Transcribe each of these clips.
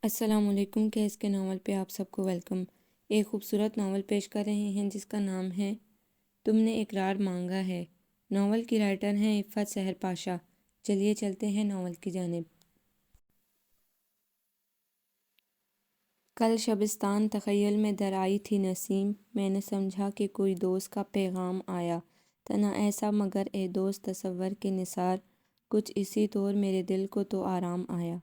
السلام علیکم کیس کے ناول پہ آپ سب کو ویلکم۔ ایک خوبصورت ناول پیش کر رہے ہیں جس کا نام ہے تم نے اقرار مانگا ہے۔ ناول کی رائٹر ہیں عفت سحر پاشا۔ چلیے چلتے ہیں ناول کی جانب۔ کل شبستان تخیل میں در آئی تھی نسیم، میں نے سمجھا کہ کوئی دوست کا پیغام آیا، تنا ایسا مگر اے دوست تصور کے نثار، کچھ اسی طور میرے دل کو تو آرام آیا۔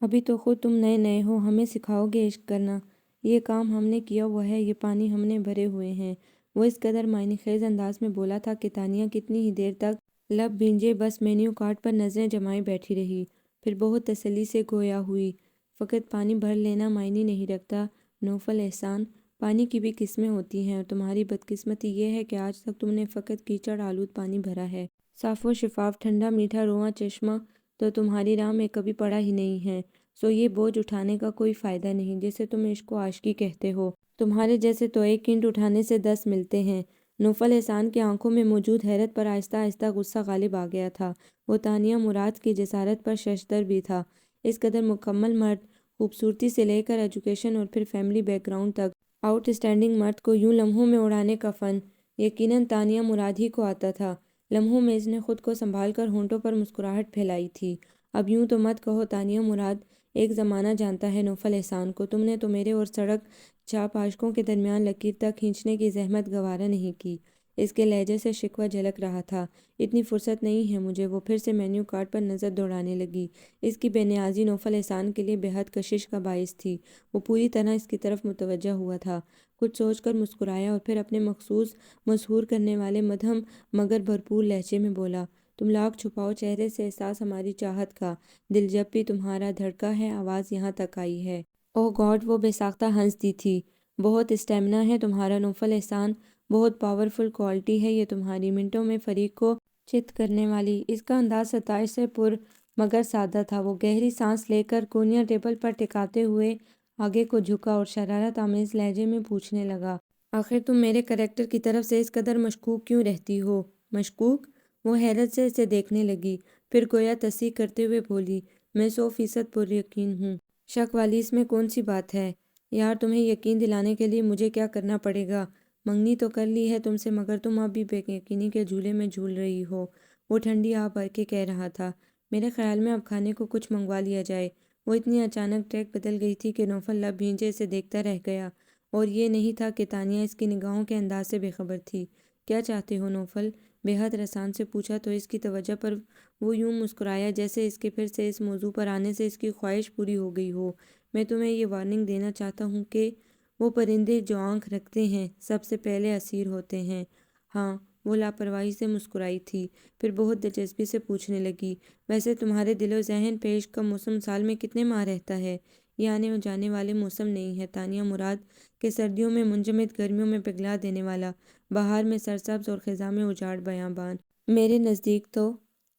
ابھی تو خود تم نئے نئے ہو، ہمیں سکھاؤ گے عشق کرنا، یہ کام ہم نے کیا ہوا ہے، یہ پانی ہم نے بھرے ہوئے ہیں۔ وہ اس قدر معنی خیز انداز میں بولا تھا کہ تانیہ کتنی ہی دیر تک لب بھینجے بس مینیو کارڈ پر نظریں جمائے بیٹھی رہی، پھر بہت تسلی سے گویا ہوئی، فقط پانی بھر لینا معنی نہیں رکھتا نوفل احسان، پانی کی بھی قسمیں ہوتی ہیں، اور تمہاری بدقسمتی یہ ہے کہ آج تک تم نے فقط کیچڑ آلود پانی بھرا ہے۔ صاف و شفاف ٹھنڈا میٹھا رواں چشمہ تو تمہاری راہ میں کبھی پڑا ہی نہیں ہے، سو یہ بوجھ اٹھانے کا کوئی فائدہ نہیں جسے تم عشق و عاشقی کہتے ہو، تمہارے جیسے تو ایک اینٹ اٹھانے سے 10 ملتے ہیں۔ نوفل احسان کی آنکھوں میں موجود حیرت پر آہستہ آہستہ غصہ غالب آ گیا تھا، وہ تانیہ مراد کی جسارت پر ششدر بھی تھا۔ اس قدر مکمل مرد، خوبصورتی سے لے کر ایجوکیشن اور پھر فیملی بیک گراؤنڈ تک، آؤٹ اسٹینڈنگ مرد کو یوں لمحوں میں اڑانے کا فن یقیناً تانیہ مراد ہی کو آتا تھا۔ لمحوں میں اس نے خود کو سنبھال کر ہونٹوں پر مسکراہٹ پھیلائی تھی۔ اب یوں تو مت کہو تانیہ مراد، ایک زمانہ جانتا ہے نوفل احسان کو، تم نے تو میرے اور سڑک چاپ عاشقوں کے درمیان لکیر تک کھینچنے کی زحمت گوارا نہیں کی۔ اس کے لہجے سے شکوہ جھلک رہا تھا۔ اتنی فرصت نہیں ہے مجھے، وہ پھر سے مینیو کارڈ پر نظر دوڑانے لگی۔ اس کی بے نیازی نوفل احسان کے لیے بے حد کشش کا باعث تھی۔ وہ پوری طرح اس کی طرف متوجہ ہوا تھا، کچھ سوچ کر مسکرایا اور پھر اپنے مخصوص مسحور کرنے والے مدھم مگر بھرپور لہجے میں بولا، تم لاکھ چھپاؤ چہرے سے احساس ہماری چاہت کا، دل جب بھی تمہارا دھڑکا ہے آواز یہاں تک آئی ہے۔ اوہ گاڈ، وہ بے ساختہ ہنس دی تھی۔ بہت اسٹیمنا ہے تمہارا نوفل احسان، بہت پاورفل کوالٹی ہے یہ تمہاری، منٹوں میں فریق کو چت کرنے والی۔ اس کا انداز ستائش سے پر مگر سادہ تھا۔ وہ گہری سانس لے کر کونیا ٹیبل پر ٹکاتے ہوئے آگے کو جھکا اور شرارت آمیز لہجے میں پوچھنے لگا، آخر تم میرے کریکٹر کی طرف سے اس قدر مشکوک کیوں رہتی ہو؟ مشکوک؟ وہ حیرت سے اسے دیکھنے لگی، پھر گویا تصحیح کرتے ہوئے بولی، میں 100% پر یقین ہوں۔ شک والی اس میں کون سی بات ہے؟ یار تمہیں یقین دلانے کے لیے مجھے کیا کرنا پڑے گا؟ منگنی تو کر لی ہے تم سے مگر تم اب بھی بے یقینی کے جھولے میں جھول رہی ہو۔ وہ ٹھنڈی آہ بھر کے کہہ رہا تھا، میرے خیال میں اب کھانے کو کچھ منگوا لیا جائے۔ وہ اتنی اچانک ٹریک بدل گئی تھی کہ نوفل لب بھینجے اسے دیکھتا رہ گیا، اور یہ نہیں تھا کہ تانیہ اس کی نگاہوں کے انداز سے بے خبر تھی۔ کیا چاہتے ہو نوفل؟ بے حد رسان سے پوچھا تو اس کی توجہ پر وہ یوں مسکرایا جیسے اس کے پھر سے اس موضوع پر آنے سے اس کی خواہش پوری ہو گئی ہو۔ میں تمہیں یہ وارننگ دینا چاہتا ہوں کہ وہ پرندے جو آنکھ رکھتے ہیں سب سے پہلے اسیر ہوتے ہیں۔ ہاں، وہ لاپرواہی سے مسکرائی تھی، پھر بہت دلچسپی سے پوچھنے لگی، ویسے تمہارے دل و ذہن پہ عشق کا موسم سال میں کتنے ماہ رہتا ہے؟ یہ آنے و جانے والے موسم نہیں ہے تانیہ مراد، کہ سردیوں میں منجمد، گرمیوں میں پگھلا دینے والا، بہار میں سرسبز اور خزاں میں اجاڑ بیابان۔ میرے نزدیک تو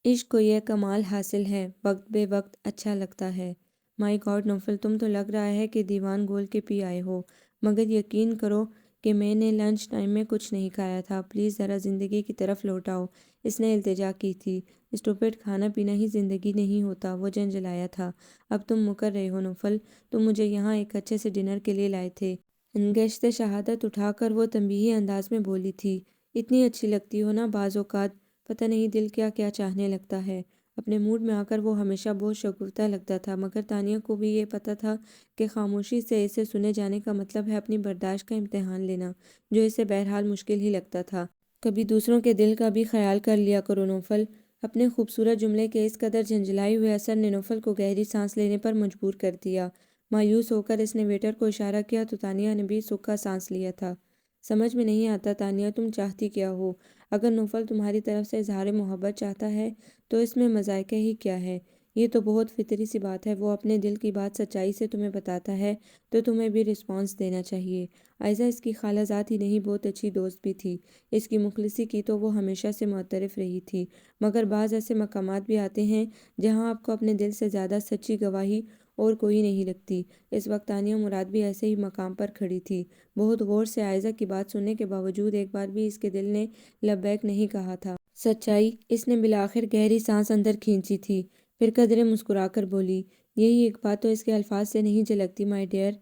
عشق کو یہ کمال حاصل ہے، وقت بے وقت اچھا لگتا ہے۔ مائی گاڈ نوفل، تم تو لگ رہا ہے کہ دیوان گھول کے پی آئے ہو، مگر یقین کرو کہ میں نے لنچ ٹائم میں کچھ نہیں کھایا تھا، پلیز ذرا زندگی کی طرف لوٹ آؤ۔ اس نے التجا کی تھی۔ اسٹوپڈ، کھانا پینا ہی زندگی نہیں ہوتا، وہ جھنجھلایا تھا۔ اب تم مکر رہے ہو نوفل، تم مجھے یہاں ایک اچھے سے ڈنر کے لیے لائے تھے۔ گشت شہادت اٹھا کر وہ تنبیہی انداز میں بولی تھی، اتنی اچھی لگتی ہو نا بعض اوقات، پتہ نہیں دل کیا کیا چاہنے لگتا ہے۔ اپنے موڈ میں آ کر وہ ہمیشہ بہت شگفتہ لگتا تھا، مگر تانیہ کو بھی یہ پتہ تھا کہ خاموشی سے اسے سنے جانے کا مطلب ہے اپنی برداشت کا امتحان لینا، جو اسے بہرحال مشکل ہی لگتا تھا۔ کبھی دوسروں کے دل کا بھی خیال کر لیا کرو نوفل۔ اپنے خوبصورت جملے کے اس قدر جھنجھلائے ہوئے اثر نے نوفل کو گہری سانس لینے پر مجبور کر دیا۔ مایوس ہو کر اس نے ویٹر کو اشارہ کیا تو تانیہ نے بھی سکھ کا سانس لیا تھا۔ سمجھ میں نہیں آتا تانیہ، تم چاہتی کیا ہو؟ اگر نوفل تمہاری طرف سے اظہار محبت چاہتا ہے تو اس میں مذائقہ ہی کیا ہے؟ یہ تو بہت فطری سی بات ہے، وہ اپنے دل کی بات سچائی سے تمہیں بتاتا ہے تو تمہیں بھی رسپانس دینا چاہیے۔ عائزہ اس کی خالہ زاد ہی نہیں، بہت اچھی دوست بھی تھی، اس کی مخلصی کی تو وہ ہمیشہ سے معترف رہی تھی، مگر بعض ایسے مقامات بھی آتے ہیں جہاں آپ کو اپنے دل سے زیادہ سچی گواہی اور کوئی نہیں لگتی۔ اس وقت تانیہ مراد بھی ایسے ہی مقام پر کھڑی تھی، بہت غور سے عائزہ کی بات سننے کے باوجود ایک بار بھی اس کے دل نے لبیک نہیں کہا تھا۔ سچائی؟ اس نے بالآخر گہری سانس اندر کھینچی تھی۔ پھر قدرے مسکرا کر بولی، یہی ایک بات تو اس کے الفاظ سے نہیں جھلکتی مائی ڈیئر،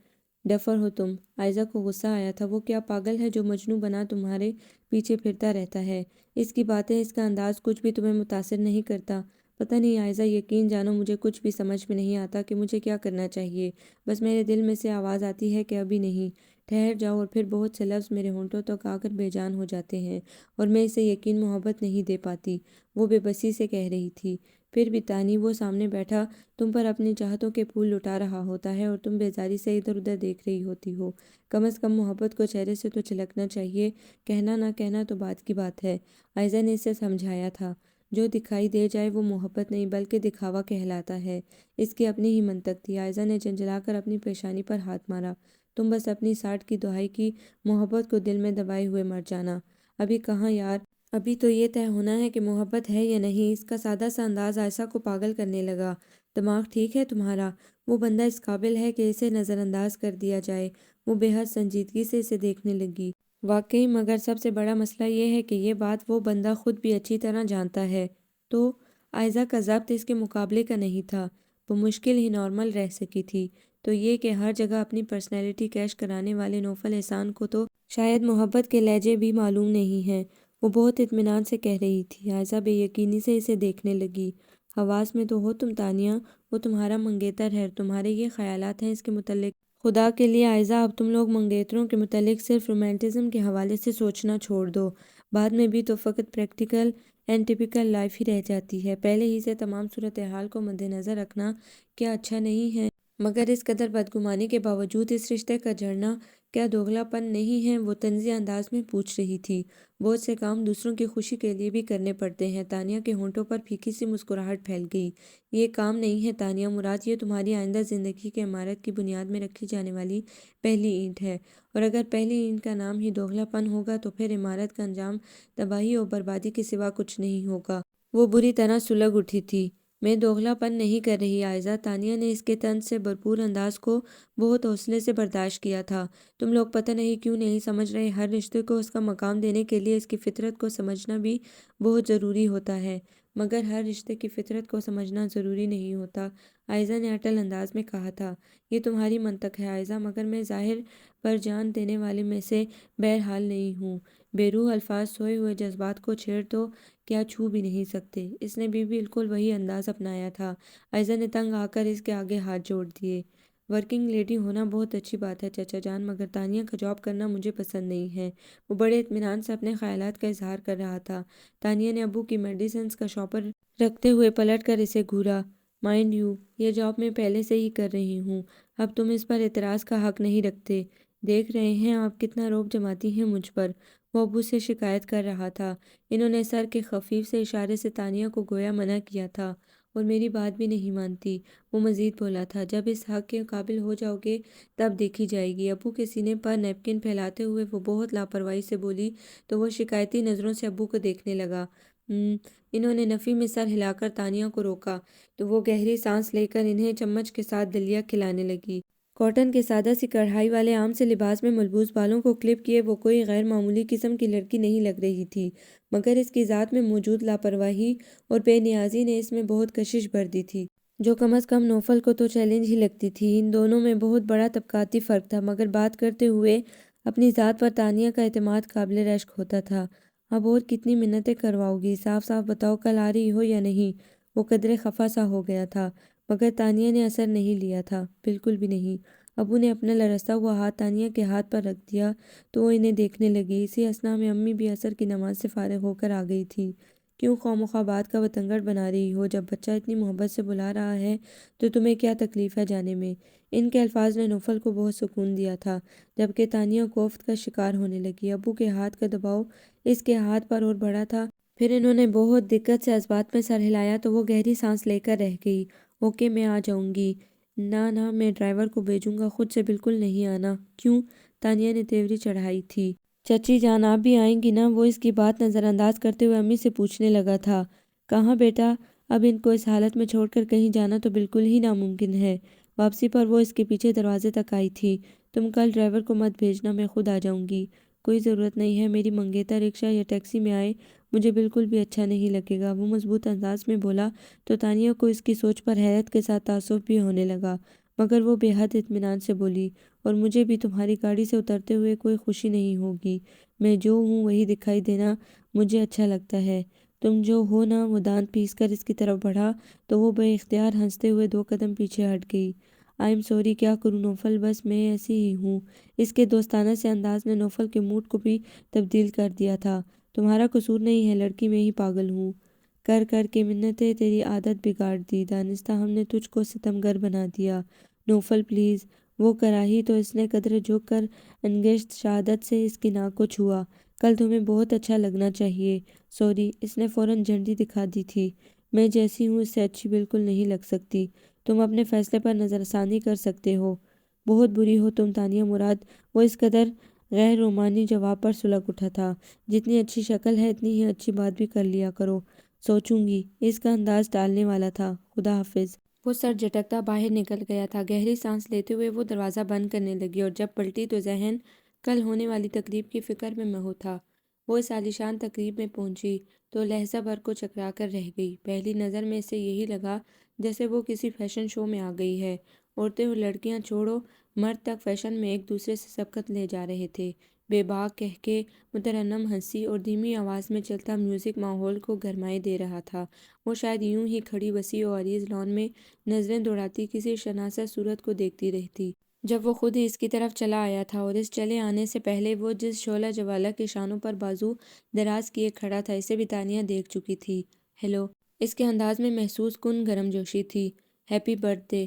ڈفر ہو تم۔ عائزہ کو غصہ آیا تھا، وہ کیا پاگل ہے جو مجنوں بنا تمہارے پیچھے پھرتا رہتا ہے؟ اس کی باتیں، اس کا انداز کچھ بھی تمہیں متاثر نہیں کرتا؟ پتہ نہیں عائزہ، یقین جانو مجھے کچھ بھی سمجھ میں نہیں آتا کہ مجھے کیا کرنا چاہیے۔ بس میرے دل میں سے آواز آتی ہے کہ ابھی نہیں، ٹھہر جاؤ، اور پھر بہت سے لفظ میرے ہونٹوں تک آ کر بے جان ہو جاتے ہیں اور میں اسے یقین محبت نہیں دے پاتی۔ وہ بے بسی سے کہہ رہی تھی۔ پھر بھی تانی، وہ سامنے بیٹھا تم پر اپنی چاہتوں کے پھول لٹا رہا ہوتا ہے اور تم بیزاری سے ادھر ادھر دیکھ رہی ہوتی ہو۔ کم از کم محبت کو چہرے سے تو چھلکنا چاہیے، کہنا نہ کہنا تو بات کی بات ہے۔ عائزہ نے اسے سمجھایا تھا، جو دکھائی دے جائے وہ محبت نہیں بلکہ دکھاوا کہلاتا ہے۔ اس کی اپنی ہی منطق تھی۔ عائزہ نے جھنجھلا کر اپنی پیشانی پر ہاتھ مارا، تم بس اپنی ساٹھ کی دہائی کی محبت کو دل میں دبائے ہوئے مر جانا۔ ابھی کہاں یار، ابھی تو یہ طے ہونا ہے کہ محبت ہے یا نہیں۔ اس کا سادہ سا انداز عائشہ کو پاگل کرنے لگا۔ دماغ ٹھیک ہے تمہارا؟ وہ بندہ اس قابل ہے کہ اسے نظر انداز کر دیا جائے؟ وہ بے حد سنجیدگی سے اسے دیکھنے لگی۔ واقعی، مگر سب سے بڑا مسئلہ یہ ہے کہ یہ بات وہ بندہ خود بھی اچھی طرح جانتا ہے۔ تو عائزہ کا ضبط اس کے مقابلے کا نہیں تھا۔ وہ مشکل ہی نارمل رہ سکی تھی۔ تو یہ کہ ہر جگہ اپنی پرسنالٹی کیش کرانے والے نوفل احسان کو تو شاید محبت کے لہجے بھی معلوم نہیں ہیں۔ وہ بہت اطمینان سے کہہ رہی تھی۔ عائزہ بے یقینی سے اسے دیکھنے لگی۔ حواس میں تو ہو تم تانیہ، وہ تمہارا منگیتر ہے، تمہارے یہ خیالات ہیں اس کے متعلق؟ خدا کے لیے عائزہ، اب تم لوگ منگیتروں کے متعلق صرف رومانٹزم کے حوالے سے سوچنا چھوڑ دو۔ بعد میں بھی تو فقط پریکٹیکل اینڈ ٹپیکل لائف ہی رہ جاتی ہے۔ پہلے ہی سے تمام صورتحال کو مد نظر رکھنا کیا اچھا نہیں ہے؟ مگر اس قدر بدگمانی کے باوجود اس رشتے کا جڑنا کیا دوغلا پن نہیں ہے؟ وہ طنزیہ انداز میں پوچھ رہی تھی۔ بہت سے کام دوسروں کی خوشی کے لیے بھی کرنے پڑتے ہیں۔ تانیہ کے ہونٹوں پر پھیکی سی مسکراہٹ پھیل گئی۔ یہ کام نہیں ہے تانیہ مراد، یہ تمہاری آئندہ زندگی کی عمارت کی بنیاد میں رکھی جانے والی پہلی اینٹ ہے، اور اگر پہلی اینٹ کا نام ہی دوغلا پن ہوگا تو پھر عمارت کا انجام تباہی اور بربادی کے سوا کچھ نہیں ہوگا۔ وہ بری طرح سلگ اٹھی تھی۔ میں دوغلا پن نہیں کر رہی عائزہ۔ تانیہ نے اس کے طنز سے بھرپور انداز کو بہت حوصلے سے برداشت کیا تھا۔ تم لوگ پتہ نہیں کیوں نہیں سمجھ رہے، ہر رشتے کو اس کا مقام دینے کے لیے اس کی فطرت کو سمجھنا بھی بہت ضروری ہوتا ہے۔ مگر ہر رشتے کی فطرت کو سمجھنا ضروری نہیں ہوتا، عائزہ نے اٹل انداز میں کہا تھا۔ یہ تمہاری منطق ہے عائزہ، مگر میں ظاہر پر جان دینے والے میں سے بہرحال نہیں ہوں۔ بے روح الفاظ سوئے ہوئے جذبات کو چھیڑ تو کیا چھو بھی نہیں سکتے؟ اس نے بھی بالکل وہی انداز اپنایا تھا۔ عائزہ نے تنگ آ کر اس کے آگے ہاتھ جوڑ دیے۔ ورکنگ لیڈی ہونا بہت اچھی بات ہے چچا جان، مگر تانیہ کا جاب کرنا مجھے پسند نہیں ہے۔ وہ بڑے اطمینان سے اپنے خیالات کا اظہار کر رہا تھا۔ تانیہ نے ابو کی میڈیسنز کا شاپر رکھتے ہوئے پلٹ کر اسے گھورا۔ مائنڈ یو، یہ جاب میں پہلے سے ہی کر رہی ہوں، اب تم اس پر اعتراض کا حق نہیں رکھتے۔ دیکھ رہے ہیں آپ کتنا رعب جماتی ہیں مجھ پر، وہ ابو سے شکایت کر رہا تھا۔ انہوں نے سر کے خفیف سے اشارے سے تانیہ کو گویا منع کیا تھا، اور میری بات بھی نہیں مانتی۔ وہ مزید بولا تھا، جب اس حق کے قابل ہو جاؤ گے تب دیکھی جائے گی۔ ابو کے سینے پر نیپکن پھیلاتے ہوئے وہ بہت لاپرواہی سے بولی تو وہ شکایتی نظروں سے ابو کو دیکھنے لگا۔ انہوں نے نفی میں سر ہلا کر تانیہ کو روکا تو وہ گہری سانس لے کر انہیں چمچ کے ساتھ دلیا کھلانے لگی۔ کاٹن کے سادہ سی کڑھائی والے عام سے لباس میں ملبوس بالوں کو کلپ کیے وہ کوئی غیر معمولی قسم کی لڑکی نہیں لگ رہی تھی، مگر اس کی ذات میں موجود لاپرواہی اور بے نیازی نے اس میں بہت کشش بھر دی تھی، جو کم از کم نوفل کو تو چیلنج ہی لگتی تھی۔ ان دونوں میں بہت بڑا طبقاتی فرق تھا، مگر بات کرتے ہوئے اپنی ذات پر تانیہ کا اعتماد قابل رشک ہوتا تھا۔ اب اور کتنی منتیں کرواؤ گی؟ صاف صاف بتاؤ کل آ رہی ہو یا نہیں؟ وہ قدرے خفا سا ہو گیا تھا، مگر تانیہ نے اثر نہیں لیا تھا، بالکل بھی نہیں۔ ابو نے اپنا لرزتا ہوا ہاتھ تانیہ کے ہاتھ پر رکھ دیا تو وہ انہیں دیکھنے لگی۔ اسی اثنا میں امی بھی عصر کی نماز سے فارغ ہو کر آ گئی تھی۔ کیوں خواہ بات کا وطنگڑ بنا رہی ہو؟ جب بچہ اتنی محبت سے بلا رہا ہے تو تمہیں کیا تکلیف ہے جانے میں؟ ان کے الفاظ نے نوفل کو بہت سکون دیا تھا، جبکہ تانیہ کوفت کا شکار ہونے لگی۔ ابو کے ہاتھ کا دباؤ اس کے ہاتھ پر اور بڑھا تھا۔ پھر انہوں نے بہت دقت سے اسبات میں سر ہلایا تو وہ گہری سانس لے کر رہ گئی۔ اوکے، میں آ جاؤں گی۔ نہ میں ڈرائیور کو بھیجوں گا، خود سے بالکل نہیں آنا۔ کیوں؟ تانیہ نے تیوری چڑھائی تھی۔ چچی جان آپ بھی آئیں گی نا؟ وہ اس کی بات نظر انداز کرتے ہوئے امی سے پوچھنے لگا تھا۔ کہاں بیٹا، اب ان کو اس حالت میں چھوڑ کر کہیں جانا تو بالکل ہی ناممکن ہے۔ واپسی پر وہ اس کے پیچھے دروازے تک آئی تھی۔ تم کل ڈرائیور کو مت بھیجنا، میں خود آ جاؤں گی۔ کوئی ضرورت نہیں ہے، میری منگیتر رکشہ یا ٹیکسی میں آئے، مجھے بالکل بھی اچھا نہیں لگے گا۔ وہ مضبوط انداز میں بولا تو تانیہ کو اس کی سوچ پر حیرت کے ساتھ تعصب بھی ہونے لگا، مگر وہ بے حد اطمینان سے بولی، اور مجھے بھی تمہاری گاڑی سے اترتے ہوئے کوئی خوشی نہیں ہوگی۔ میں جو ہوں وہی دکھائی دینا مجھے اچھا لگتا ہے۔ تم جو ہو نا۔ وہ دانت پیس کر اس کی طرف بڑھا تو وہ بے اختیار ہنستے ہوئے 2 قدم پیچھے ہٹ گئی۔ آئی ایم سوری، کیا کروں نوفل، بس میں ایسی ہی ہوں۔ اس کے دوستانہ سے انداز نے نوفل کے موڈ کو بھی تبدیل کر دیا تھا۔ تمہارا قصور نہیں ہے، لڑکی میں ہی پاگل ہوں۔ کر کر کے منتیں تیری عادت بگاڑ دی، دانستہ ہم نے تجھ کو ستمگر بنا دیا۔ نوفل پلیز۔ وہ کراہی تو اس نے قدرے جھک کر انگشت شہادت سے اس کی ناک کو چھوا۔ کل تمہیں بہت اچھا لگنا چاہیے۔ سوری، اس نے فوراً جھنڈی دکھا دی تھی۔ میں جیسی ہوں اس سے اچھی بالکل نہیں لگ سکتی۔ تم اپنے فیصلے پر نظر ثانی کر سکتے ہو۔ بہت بری ہو تم تانیہ مراد۔ وہ اس قدر غیر رومانی جواب پر سلگ اٹھا تھا۔ جتنی اچھی شکل ہے اتنی ہی اچھی بات بھی کر لیا کرو۔ سوچوں گی۔ اس کا انداز ٹالنے والا تھا۔ خدا حافظ۔ وہ سر جھٹکتا باہر نکل گیا تھا۔ گہری سانس لیتے ہوئے وہ دروازہ بند کرنے لگی اور جب پلٹی تو ذہن کل ہونے والی تقریب کی فکر میں مہو تھا۔ وہ اس عالیشان تقریب میں پہنچی تو لحظہ بھر کو چکرا کر رہ گئی۔ پہلی نظر میں اسے یہی لگا جیسے وہ کسی فیشن شو میں آ گئی ہے۔ عورتیں اور لڑکیاں چھوڑو، مرد تک فیشن میں ایک دوسرے سے سبقت لے جا رہے تھے۔ بے باک کہکے، مترنم ہنسی اور دھیمی آواز میں چلتا میوزک ماحول کو گرمائے دے رہا تھا۔ وہ شاید یوں ہی کھڑی وسیع و عریض لان میں نظریں دوڑاتی کسی شناسا صورت کو دیکھتی رہتی۔ جب وہ خود ہی اس کی طرف چلا آیا تھا اور اس چلے آنے سے پہلے وہ جس شعلہ جوالہ کے شانوں پر بازو دراز کیے کھڑا تھا اسے بھی تانیہ دیکھ چکی تھی۔ ہیلو۔ اس کے انداز میں محسوس کن گرم جوشی تھی۔ ہیپی برتھ ڈے،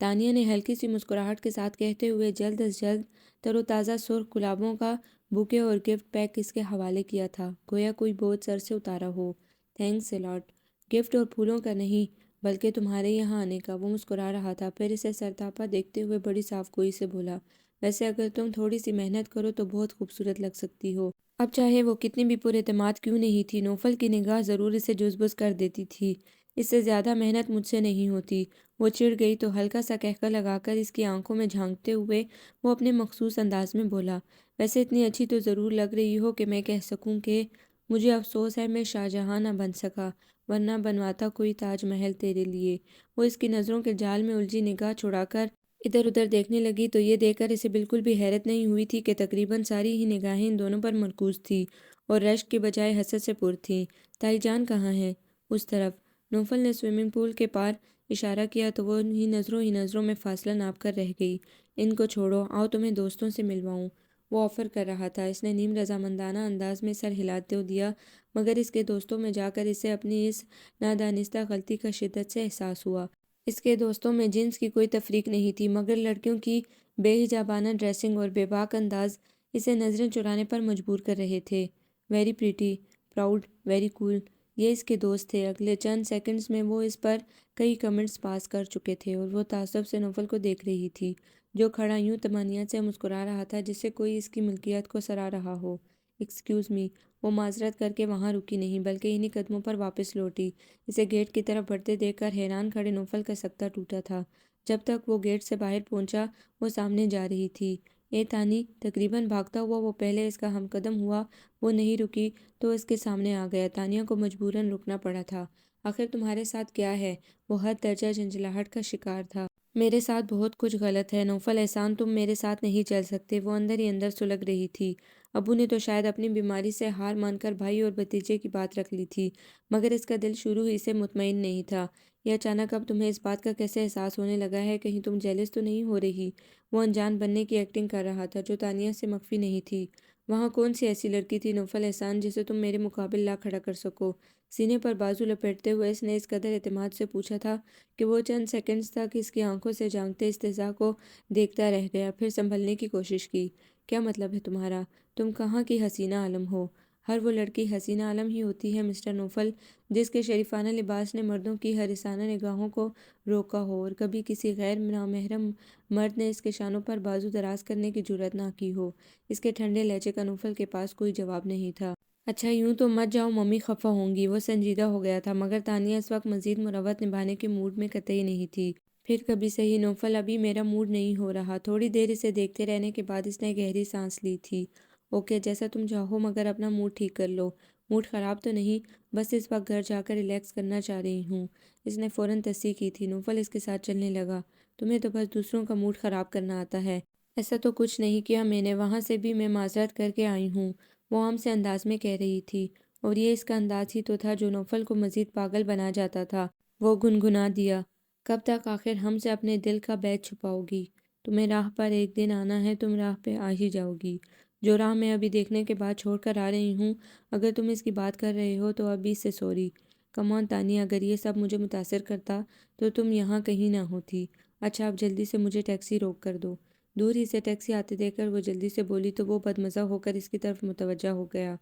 تانیہ نے ہلکی سی مسکراہٹ کے ساتھ کہتے ہوئے جلد از جلد تر و تازہ سرخ گلابوں کا بوکے اور گفٹ پیک اس کے حوالے کیا تھا، گویا کوئی بوجھ سر سے اتارا ہو۔ Thanks allot. گفٹ اور پھولوں کا نہیں، بلکہ تمہارے یہاں آنے کا۔ وہ مسکرا رہا تھا، پھر اسے سرتاپا دیکھتے ہوئے بڑی صاف گوئی سے بولا، ویسے اگر تم تھوڑی سی محنت کرو تو بہت خوبصورت لگ سکتی ہو۔ اب چاہے وہ کتنی بھی پر اعتماد کیوں نہیں تھی، نوفل کی نگاہ ضرور اسے جز بز کر دیتی تھی۔ اس سے زیادہ محنت مجھ سے نہیں ہوتی۔ وہ چڑ گئی تو ہلکا سا قہقہ لگا کر اس کی آنکھوں میں جھانکتے ہوئے وہ اپنے مخصوص انداز میں بولا، ویسے اتنی اچھی تو ضرور لگ رہی ہو کہ میں کہہ سکوں کہ مجھے افسوس ہے میں شاہجہاں نہ بن سکا، ورنہ بنواتا کوئی تاج محل تیرے لیے۔ وہ اس کی نظروں کے جال میں الجھی نگاہ چھڑا کر ادھر ادھر دیکھنے لگی تو یہ دیکھ کر اسے بالکل بھی حیرت نہیں ہوئی تھی کہ تقریباً ساری ہی نگاہیں ان دونوں پر مرکوز تھیں اور رشک کے بجائے حسد سے پر تھیں۔ تائی جان کہاں ہیں؟ اس طرف۔ نوفل نے سوئمنگ پول کے پار اشارہ کیا تو وہ ہی نظروں میں فاصلہ ناپ کر رہ گئی۔ ان کو چھوڑو، آؤ تمہیں دوستوں سے ملواؤں، وہ آفر کر رہا تھا۔ اس نے نیم رضامندانہ انداز میں سر ہلا تو دیا، مگر اس کے دوستوں میں جا کر اسے اپنی اس نادانستہ غلطی کا شدت سے احساس ہوا۔ اس کے دوستوں میں جنس کی کوئی تفریق نہیں تھی، مگر لڑکیوں کی بے حجابانہ ڈریسنگ اور بے باک انداز اسے نظریں چرانے پر مجبور کر رہے تھے۔ Very pretty, proud, very cool, یہ اس کے دوست تھے۔ اگلے چند سیکنڈز میں وہ اس پر کئی کمنٹس پاس کر چکے تھے اور وہ تعصب سے نوفل کو دیکھ رہی تھی، جو کھڑا یوں طمانینت سے مسکرا رہا تھا جیسے کوئی اس کی ملکیت کو سراہ رہا ہو۔ ایکسکیوز می، وہ معذرت کر کے وہاں رکی نہیں بلکہ انہی قدموں پر واپس لوٹی۔ اسے گیٹ کی طرف بڑھتے دیکھ کر حیران کھڑے نوفل کا سکتہ ٹوٹا تھا۔ جب تک وہ گیٹ سے باہر پہنچا وہ سامنے جا رہی تھی۔ اے تانی، تقریباً بھاگتا ہوا وہ پہلے اس کا ہم قدم ہوا۔ وہ نہیں رکی تو اس کے سامنے آ گیا۔ تانیہ کو مجبوراً رکنا پڑا تھا۔ آخر تمہارے ساتھ کیا ہے؟ وہ حد درجہ جھنجھلاہٹ کا شکار تھا۔ میرے ساتھ بہت کچھ غلط ہے نوفل احسان، تم میرے ساتھ نہیں چل سکتے۔ وہ اندر ہی اندر سلگ رہی تھی۔ ابو نے تو شاید اپنی بیماری سے ہار مان کر بھائی اور بھتیجے کی بات رکھ لی تھی، مگر اس کا دل شروع ہی سے مطمئن نہیں تھا۔ یہ اچانک اب تمہیں اس بات کا کیسے احساس ہونے لگا ہے؟ کہیں تم جیلس تو نہیں ہو رہی؟ وہ انجان بننے کی ایکٹنگ کر رہا تھا جو تانیہ سے مخفی نہیں تھی۔ وہاں کون سی ایسی لڑکی تھی نوفل احسان جسے تم میرے مقابل لا کھڑا کر سکو؟ سینے پر بازو لپیٹتے ہوئے اس نے اس قدر اعتماد سے پوچھا تھا کہ وہ چند سیکنڈز تک اس کی آنکھوں سے جھانکتے استحضاء کو دیکھتا رہ گیا، پھر سنبھلنے کی کوشش کی۔ کیا مطلب ہے تمہارا؟ تم کہاں کی حسینہ عالم ہو؟ ہر وہ لڑکی حسینہ عالم ہی ہوتی ہے مسٹر نوفل جس کے شریفانہ لباس نے مردوں کی حارسانہ نگاہوں کو روکا ہو اور کبھی کسی غیر نامحرم مرد نے اس کے شانوں پر بازو دراز کرنے کی جرأت نہ کی ہو۔ اس کے ٹھنڈے لہجے کا نوفل کے پاس کوئی جواب نہیں تھا۔ اچھا یوں تو مت جاؤ، ممی خفا ہوں گی۔ وہ سنجیدہ ہو گیا تھا، مگر تانیہ اس وقت مزید مروت نبھانے کے موڈ میں قطعی نہیں تھی۔ پھر کبھی صحیح نوفل، ابھی میرا موڈ نہیں ہو رہا۔ تھوڑی دیر اسے دیکھتے رہنے کے بعد اس نے گہری سانس لی تھی۔ اوکے، جیسا تم چاہو، مگر اپنا موڈ ٹھیک کر لو۔ موڈ خراب تو نہیں، بس اس وقت گھر جا کر ریلیکس کرنا چاہ رہی ہوں۔ اس نے فوراً تصدیق کی تھی۔ نوفل اس کے ساتھ چلنے لگا۔ تمہیں تو بس دوسروں کا موڈ خراب کرنا آتا ہے۔ ایسا تو کچھ نہیں کیا میں نے، وہاں سے بھی میں معذرت کر کے آئی ہوں، وہ عام سے انداز میں کہہ رہی تھی، اور یہ اس کا انداز ہی تو تھا جو نوفل کو مزید پاگل بنا جاتا تھا۔ وہ گنگنا دیا، کب تک آخر ہم سے اپنے دل کا بیت چھپاؤ گی؟ تمہیں راہ پر ایک دن آنا ہے، تم راہ پہ آ ہی جاؤ گی۔ جو راہ میں ابھی دیکھنے کے بعد چھوڑ کر آ رہی ہوں، اگر تم اس کی بات کر رہے ہو تو ابھی سے سوری۔ کم آن تانیہ، اگر یہ سب مجھے متاثر کرتا تو تم یہاں کہیں نہ ہوتی۔ اچھا اب جلدی سے مجھے ٹیکسی روک کر دو۔ دور ہی سے ٹیکسی آتے دیکھ کر وہ جلدی سے بولی تو وہ بدمزہ ہو کر اس کی طرف متوجہ ہو گیا۔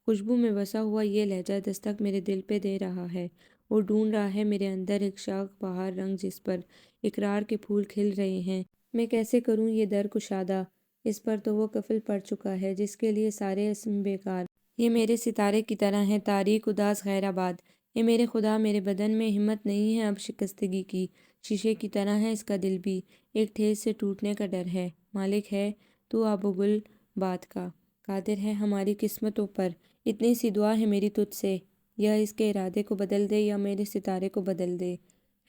خوشبو میں بسا ہوا یہ لہجہ دستک میرے دل پہ دے رہا ہے اور ڈھونڈ رہا ہے میرے اندر ایک شاخ بہار رنگ جس پر اقرار کے پھول کھل رہے ہیں۔ میں کیسے کروں یہ در کشادہ؟ اس پر تو وہ قفل پڑ چکا ہے جس کے لیے سارے اسم بیکار۔ یہ میرے ستارے کی طرح ہے، تاریک، اداس، غیر آباد۔ اے میرے خدا، میرے بدن میں ہمت نہیں ہے اب شکستگی کی۔ شیشے کی طرح ہے اس کا دل بھی، ایک ٹھیس سے ٹوٹنے کا ڈر ہے۔ مالک ہے تو ابوگل بات کا، قادر ہے ہماری قسمتوں پر۔ اتنی سی دعا ہے میری تجھ سے، یا اس کے ارادے کو بدل دے یا میرے ستارے کو بدل دے۔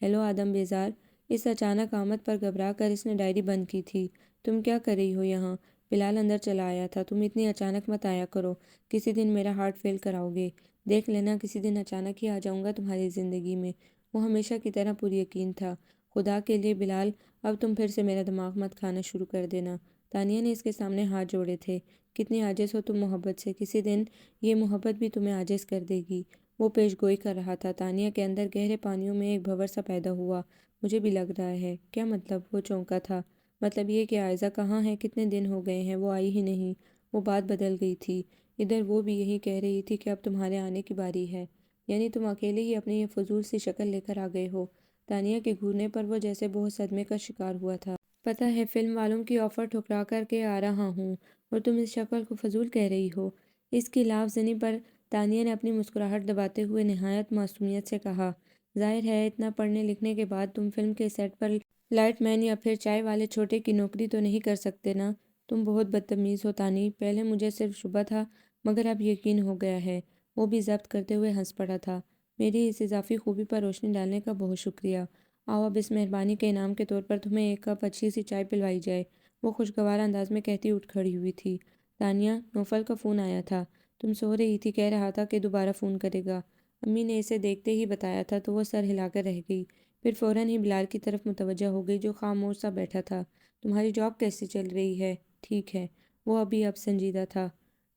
ہیلو آدم بیزار۔ اس اچانک آمد پر گھبرا کر اس نے ڈائری بند کی تھی۔ تم کیا کر رہی ہو یہاں؟ بلال اندر چلا آیا تھا۔ تم اتنی اچانک مت آیا کرو، کسی دن میرا ہارٹ فیل کراؤ گے۔ دیکھ لینا کسی دن اچانک ہی آ جاؤں گا تمہاری زندگی میں۔ وہ ہمیشہ کی طرح پر یقین تھا۔ خدا کے لیے بلال، اب تم پھر سے میرا دماغ مت کھانا شروع کر دینا۔ تانیہ نے اس کے سامنے ہاتھ جوڑے تھے۔ کتنی عاجز ہو تم محبت سے، کسی دن یہ محبت بھی تمہیں عاجز کر دے گی۔ وہ پیش گوئی کر رہا تھا۔ تانیہ کے اندر گہرے پانیوں میں ایک بھنور سا پیدا ہوا۔ مجھے بھی لگ رہا ہے۔ کیا مطلب؟ وہ چونکا تھا۔ مطلب یہ کہ عائزہ کہاں ہے؟ کتنے دن ہو گئے ہیں وہ آئی ہی نہیں۔ وہ بات بدل گئی تھی۔ ادھر وہ بھی یہی کہہ رہی تھی کہ اب تمہارے آنے کی باری ہے، یعنی تم اکیلے ہی اپنی یہ فضول سی شکل لے کر آ گئے ہو۔ تانیہ کے گھورنے پر وہ جیسے بہت صدمے کا شکار ہوا تھا۔ پتہ ہے فلم والوں کی آفر ٹھکرا کر کے آ رہا ہوں اور تم اس شکل کو فضول کہہ رہی ہو۔ اس کی لاف زنی پر تانیہ نے اپنی مسکراہٹ دباتے ہوئے نہایت معصومیت سے کہا، ظاہر ہے اتنا پڑھنے لکھنے کے بعد تم فلم کے سیٹ پر لائٹ مین یا پھر چائے والے چھوٹے کی نوکری تو نہیں کر سکتے نا؟ تم بہت بدتمیز ہو تانی۔ پہلے مجھے صرف شبہ تھا مگر اب یقین ہو گیا ہے۔ وہ بھی ضبط کرتے ہوئے ہنس پڑا تھا۔ میری اس اضافی خوبی پر روشنی ڈالنے کا بہت شکریہ۔ آؤ اب اس مہربانی کے انعام کے طور پر تمہیں ایک کپ اچھی سی چائے پلوائی جائے، وہ خوشگوار انداز میں کہتی اٹھ کھڑی ہوئی تھی۔ تانیہ، نوفل کا فون آیا تھا، تم سو رہی تھی، کہہ رہا تھا کہ دوبارہ فون کرے گا۔ امی نے اسے دیکھتے ہی بتایا تھا تو وہ سر ہلا کر رہ گئی، پھر فوراً ہی بلال کی طرف متوجہ ہو گئی جو خاموش سا بیٹھا تھا۔ تمہاری جاب کیسی چل رہی ہے؟ ٹھیک ہے، وہ ابھی اب سنجیدہ تھا۔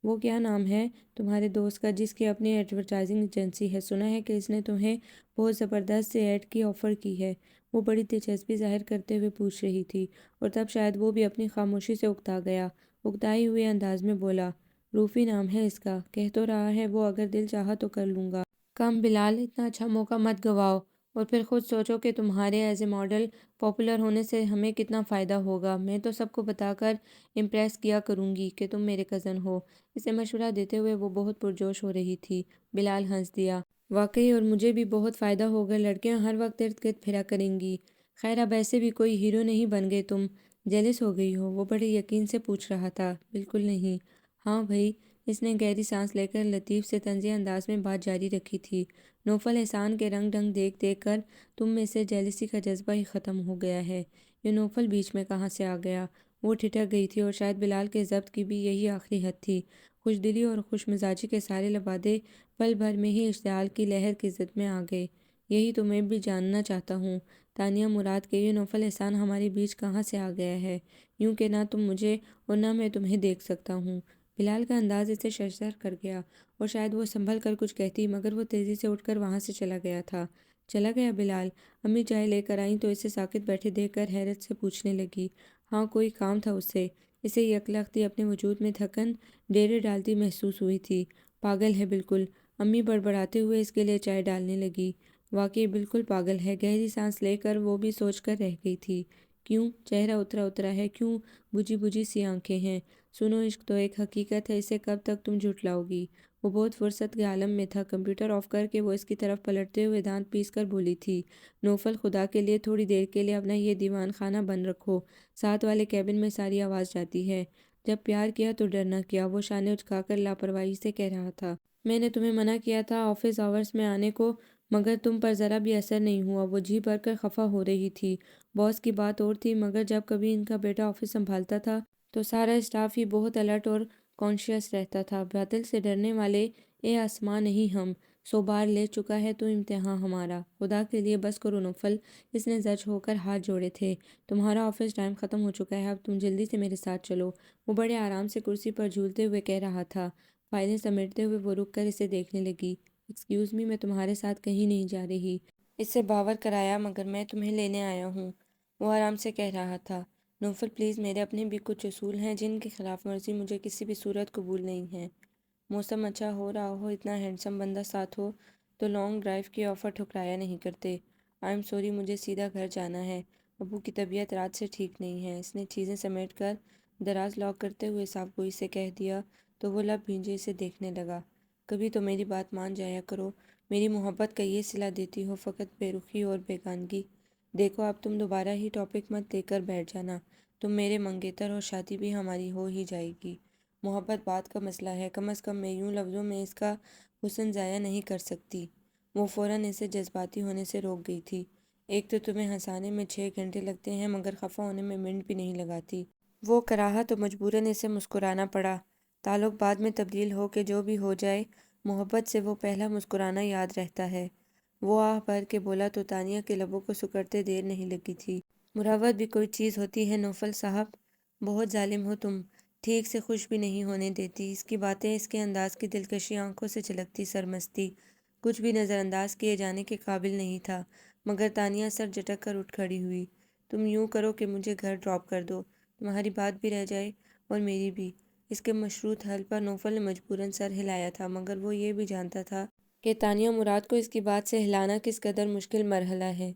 وہ کیا نام ہے تمہارے دوست کا جس کی اپنی ایڈورٹائزنگ ایجنسی ہے؟ سنا ہے کہ اس نے تمہیں بہت زبردست سے ایڈ کی آفر کی ہے۔ وہ بڑی دلچسپی ظاہر کرتے ہوئے پوچھ رہی تھی، اور تب شاید وہ بھی اپنی خاموشی سے اکتا گیا۔ اکتائے ہوئے انداز میں بولا، روفی نام ہے اس کا، کہہ تو رہا ہے وہ اگر دل چاہا تو کر لوں گا۔ کم بلال، اتنا اچھا موقع مت گواؤ، اور پھر خود سوچو کہ تمہارے ایز اے ماڈل پاپولر ہونے سے ہمیں کتنا فائدہ ہوگا۔ میں تو سب کو بتا کر امپریس کیا کروں گی کہ تم میرے کزن ہو۔ اسے مشورہ دیتے ہوئے وہ بہت پرجوش ہو رہی تھی۔ بلال ہنس دیا، واقعی، اور مجھے بھی بہت فائدہ ہوگا، لڑکیاں ہر وقت ارد گرد پھرا کریں گی۔ خیر اب ایسے بھی کوئی ہیرو نہیں بن گئے تم، جیلس ہو گئی ہو؟ وہ بڑے یقین سے پوچھ رہا تھا۔ بالکل نہیں۔ ہاں بھئی، اس نے گہری سانس لے کر لطیف سے طنزیہ انداز میں بات جاری رکھی تھی۔ نوفل احسان کے رنگ ڈھنگ دیکھ دیکھ کر تم میں سے جیلسی کا جذبہ ہی ختم ہو گیا ہے۔ یہ نوفل بیچ میں کہاں سے آ گیا؟ وہ ٹھٹک گئی تھی، اور شاید بلال کے ضبط کی بھی یہی آخری حد تھی۔ خوش دلی اور خوش مزاجی کے سارے لبادے پل بھر میں ہی اشتعال کی لہر کی زد میں آ گئے۔ یہی تو میں بھی جاننا چاہتا ہوں تانیہ مراد کہ یہ نوفل احسان ہمارے بیچ کہاں سے آ گیا ہے، یوں کہ نہ تم مجھے اور نہ میں تمہیں دیکھ سکتا ہوں۔ بلال کا انداز اسے شرمسار کر گیا، اور شاید وہ سنبھل کر کچھ کہتی مگر وہ تیزی سے اٹھ کر وہاں سے چلا گیا تھا۔ چلا گیا بلال؟ امی چائے لے کر آئیں تو اسے ساکت بیٹھے دیکھ کر حیرت سے پوچھنے لگی۔ ہاں کوئی کام تھا اسے۔ اسے یکلختی اپنے وجود میں تھکن ڈیرے ڈالتی محسوس ہوئی تھی۔ پاگل ہے بالکل۔ امی بڑبڑاتے ہوئے اس کے لیے چائے ڈالنے لگی۔ واقعی بالکل پاگل ہے۔ گہری سانس لے کر وہ بھی سوچ کر رہ گئی تھی۔ کیوں؟ چہرہ اترا اترا ہے، کیوں بجھی بجھی سی آنکھیں ہیں؟ سنو، عشق تو ایک حقیقت ہے، اسے کب تک تم جھٹلاؤ گی؟ وہ بہت فرصت کے عالم میں تھا۔ کمپیوٹر آف کر کے وہ اس کی طرف پلٹتے ہوئے دانت پیس کر بولی تھی، نوفل خدا کے لیے تھوڑی دیر کے لیے اپنا یہ دیوان خانہ بند رکھو، ساتھ والے کیبن میں ساری آواز جاتی ہے۔ جب پیار کیا تو ڈر نہ کیا، وہ شانے اچکا کر لاپرواہی سے کہہ رہا تھا۔ میں نے تمہیں منع کیا تھا آفس آورز میں آنے کو، مگر تم پر ذرا بھی اثر نہیں ہوا۔ وہ جی بھر کر خفا ہو رہی تھی۔ باس کی بات اور تھی، مگر جب کبھی ان کا بیٹا آفس سنبھالتا تھا تو سارا اسٹاف ہی بہت الرٹ اور کانشیس رہتا تھا۔ باطل سے ڈرنے والے اے آسمان نہیں ہم، 100 بار لے چکا ہے تو امتحان ہمارا۔ خدا کے لیے بس کرو نوفل، اس نے زج ہو کر ہاتھ جوڑے تھے۔ تمہارا آفس ٹائم ختم ہو چکا ہے، اب تم جلدی سے میرے ساتھ چلو۔ وہ بڑے آرام سے کرسی پر جھولتے ہوئے کہہ رہا تھا۔ فائلیں سمیٹتے ہوئے وہ رک کر اسے دیکھنے لگی۔ ایکسکیوز می، میں تمہارے ساتھ کہیں نہیں جا رہی۔ اس سے باور کرایا، مگر میں تمہیں لینے آیا ہوں، وہ آرام سے کہہ رہا تھا۔ نوفل پلیز، میرے اپنے بھی کچھ اصول ہیں جن کی خلاف ورزی مجھے کسی بھی صورت قبول نہیں ہے۔ موسم اچھا ہو رہا ہو، اتنا ہینڈسم بندہ ساتھ ہو تو لانگ ڈرائیو کی آفر ٹھکرایا نہیں کرتے۔ آئی ایم سوری، مجھے سیدھا گھر جانا ہے۔ ابو کی طبیعت رات سے ٹھیک نہیں ہے، اس نے چیزیں سمیٹ کر دراز لاک کرتے ہوئے صاف گوئی سے کہہ دیا تو وہ لب بھینجے اسے دیکھنے لگا۔ کبھی تو میری بات مان جایا کرو، میری محبت کا یہ صلہ دیتی ہو فقط بے رخی اور بیگانگی۔ دیکھو اب تم دوبارہ ہی ٹاپک مت لے کر بیٹھ جانا، تم میرے منگیتر اور شادی بھی ہماری ہو ہی جائے گی۔ محبت بات کا مسئلہ ہے، کم از کم میں یوں لفظوں میں اس کا حسن ضائع نہیں کر سکتی۔ وہ فوراً اسے جذباتی ہونے سے روک گئی تھی۔ ایک تو تمہیں ہنسانے میں 6 گھنٹے لگتے ہیں مگر خفا ہونے میں منٹ بھی نہیں لگاتی۔ وہ کراہا تو مجبوراً اسے مسکرانا پڑا۔ تعلق بعد میں تبدیل ہو کہ جو بھی ہو جائے، محبت سے وہ پہلا مسکرانا یاد رہتا ہے۔ وہ آہ بھر کے بولا تو تانیہ کے لبوں کو سکڑتے دیر نہیں لگی تھی۔ مروت بھی کوئی چیز ہوتی ہے نوفل صاحب، بہت ظالم ہو تم، ٹھیک سے خوش بھی نہیں ہونے دیتی۔ اس کی باتیں، اس کے انداز کی دلکشی آنکھوں سے چھلکتی سرمستی، کچھ بھی نظر انداز کیے جانے کے قابل نہیں تھا۔ مگر تانیہ سر جھٹک کر اٹھ کھڑی ہوئی۔ تم یوں کرو کہ مجھے گھر ڈراپ کر دو، تمہاری بات بھی رہ جائے اور میری بھی۔ اس کے مشروط حل پر نوفل نے مجبوراً سر ہلایا تھا، مگر وہ یہ بھی جانتا تھا کہ تانیہ مراد کو اس کی بات سے ہلانا کس قدر مشکل مرحلہ ہے۔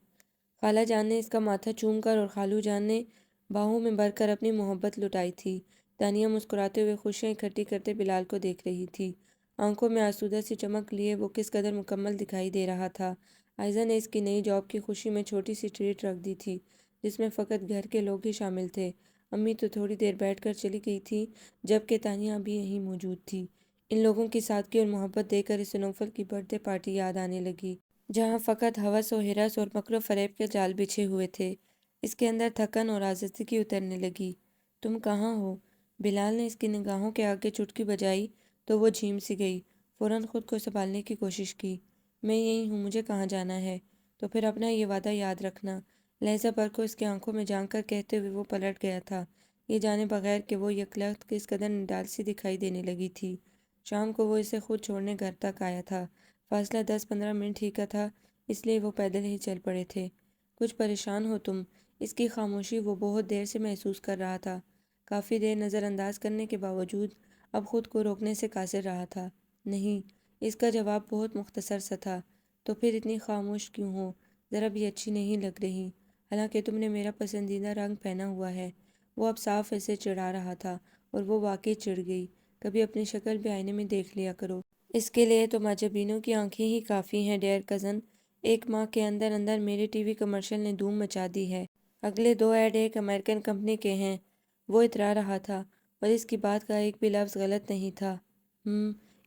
خالہ جان نے اس کا ماتھا چوم کر اور خالو جان نے باہوں میں بھر کر اپنی محبت لٹائی تھی۔ تانیہ مسکراتے ہوئے خوشیاں اکٹھی کرتے بلال کو دیکھ رہی تھی۔ آنکھوں میں آسودہ سی چمک لیے وہ کس قدر مکمل دکھائی دے رہا تھا۔ عائزہ نے اس کی نئی جاب کی خوشی میں چھوٹی سی ٹریٹ رکھ دی تھی جس میں فقط گھر کے لوگ ہی شامل تھے۔ امی تو تھوڑی دیر بیٹھ کر چلی گئی تھی جبکہ تانیہ ابھی یہیں موجود تھی۔ ان لوگوں کی سادگی اور محبت دیکھ کر اسے نوفل کی برتھ ڈے پارٹی یاد آنے لگی جہاں فقط ہوس و ہرس اور مکر و فریب کے جال بچھے ہوئے تھے۔ اس کے اندر تھکن اور آزردگی اترنے لگی۔ تم کہاں ہو؟ بلال نے اس کی نگاہوں کے آگے چٹکی بجائی تو وہ جھیم سی گئی۔ فوراً خود کو سنبھالنے کی کوشش کی۔ میں یہی ہوں، مجھے کہاں جانا ہے؟ تو پھر اپنا یہ وعدہ یاد رکھنا۔ لہجہ بھر کو اس کی آنکھوں میں جھانک کر کہتے ہوئے وہ پلٹ گیا تھا، یہ جانے بغیر کہ وہ یکلخت کس قدر نڈال سی دکھائی دینے لگی تھی۔ شام کو وہ اسے خود چھوڑنے گھر تک آیا تھا۔ فاصلہ 10-15 منٹ ہی کا تھا، اس لیے وہ پیدل ہی چل پڑے تھے۔ کچھ پریشان ہو تم؟ اس کی خاموشی وہ بہت دیر سے محسوس کر رہا تھا۔ کافی دیر نظر انداز کرنے کے باوجود اب خود کو روکنے سے قاصر رہا تھا۔ نہیں، اس کا جواب بہت مختصر سا تھا۔ تو پھر اتنی خاموش کیوں ہو؟ ذرا بھی اچھی نہیں لگ رہی، حالانکہ تم نے میرا پسندیدہ رنگ پہنا ہوا ہے۔ وہ اب صاف اسے چڑھا رہا تھا اور وہ واقعی چڑھ گئی۔ کبھی اپنی شکل بھی آئینے میں دیکھ لیا کرو۔ اس کے لیے تو معجبینوں کی آنکھیں ہی کافی ہیں ڈیئر کزن۔ 1 ماہ کے اندر اندر میرے ٹی وی کمرشل نے دھوم مچا دی ہے۔ اگلے 2 ایڈ ایک امریکن کمپنی کے ہیں، وہ اترا رہا تھا، اور اس کی بات کا ایک بھی لفظ غلط نہیں تھا۔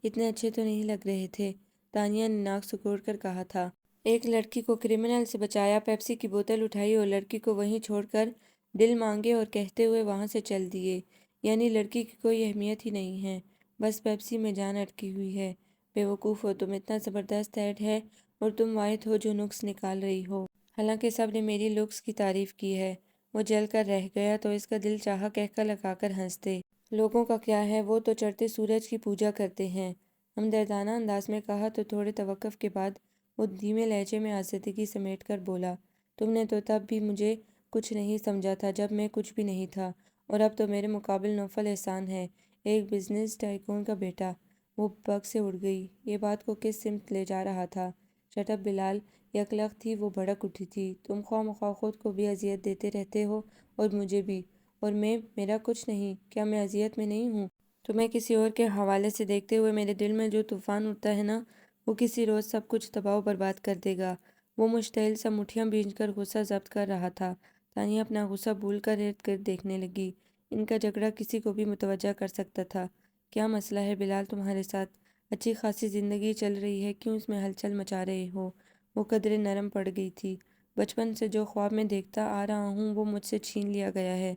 اتنے اچھے تو نہیں لگ رہے تھے، تانیہ نے ناک سکوڑ کر کہا تھا۔ ایک لڑکی کو کرمنل سے بچایا، پیپسی کی بوتل اٹھائی اور لڑکی کو وہیں چھوڑ کر دل مانگے اور کہتے ہوئے وہاں سے چل دیے۔ یعنی لڑکی کی کوئی اہمیت ہی نہیں ہے، بس پیپسی میں جان اٹکی ہوئی ہے۔ بے وقوف ہو تم، اتنا زبردست ایڈ ہے اور تم واحد ہو جو نکس نکال رہی ہو۔ حالانکہ سب نے میری لکس کی تعریف کی ہے۔ وہ جل کر رہ گیا تو اس کا دل چاہا کہہ لگا کر ہنس دے۔ لوگوں کا کیا ہے، وہ تو چڑھتے سورج کی پوجا کرتے ہیں، ہمدردانہ انداز میں کہا تو تھوڑے توقف کے بعد وہ دھیمے لہجے میں آزردگی سمیٹ کر بولا، تم نے تو تب بھی مجھے کچھ نہیں سمجھا تھا جب میں کچھ بھی نہیں تھا، اور اب تو میرے مقابل نوفل احسان ہے، ایک بزنس ٹائکون کا بیٹا۔ وہ بگ سے اڑ گئی۔ یہ بات کو کس سمت لے جا رہا تھا؟ شٹ اپ بلال، یکلخت ہی وہ بھڑک اٹھی تھی۔ تم خواہ مخواہ خود کو بھی اذیت دیتے رہتے ہو اور مجھے بھی، اور میرا کچھ نہیں، کیا میں اذیت میں نہیں ہوں؟ تمہیں کسی اور کے حوالے سے دیکھتے ہوئے میرے دل میں جو طوفان اٹھتا ہے نا، وہ کسی روز سب کچھ تباہ و برباد کر دے گا۔ وہ مشتعل سا مٹھیاں بھینج کر غصہ ضبط کر رہا تھا۔ تانیہ اپنا غصہ بھول کر ارد گرد دیکھنے لگی۔ ان کا جھگڑا کسی کو بھی متوجہ کر سکتا تھا۔ کیا مسئلہ ہے بلال تمہارے ساتھ؟ اچھی خاصی زندگی چل رہی ہے، کیوں اس میں ہلچل مچا رہے ہو؟ وہ قدرے نرم پڑ گئی تھی۔ بچپن سے جو خواب میں دیکھتا آ رہا ہوں وہ مجھ سے چھین لیا گیا ہے۔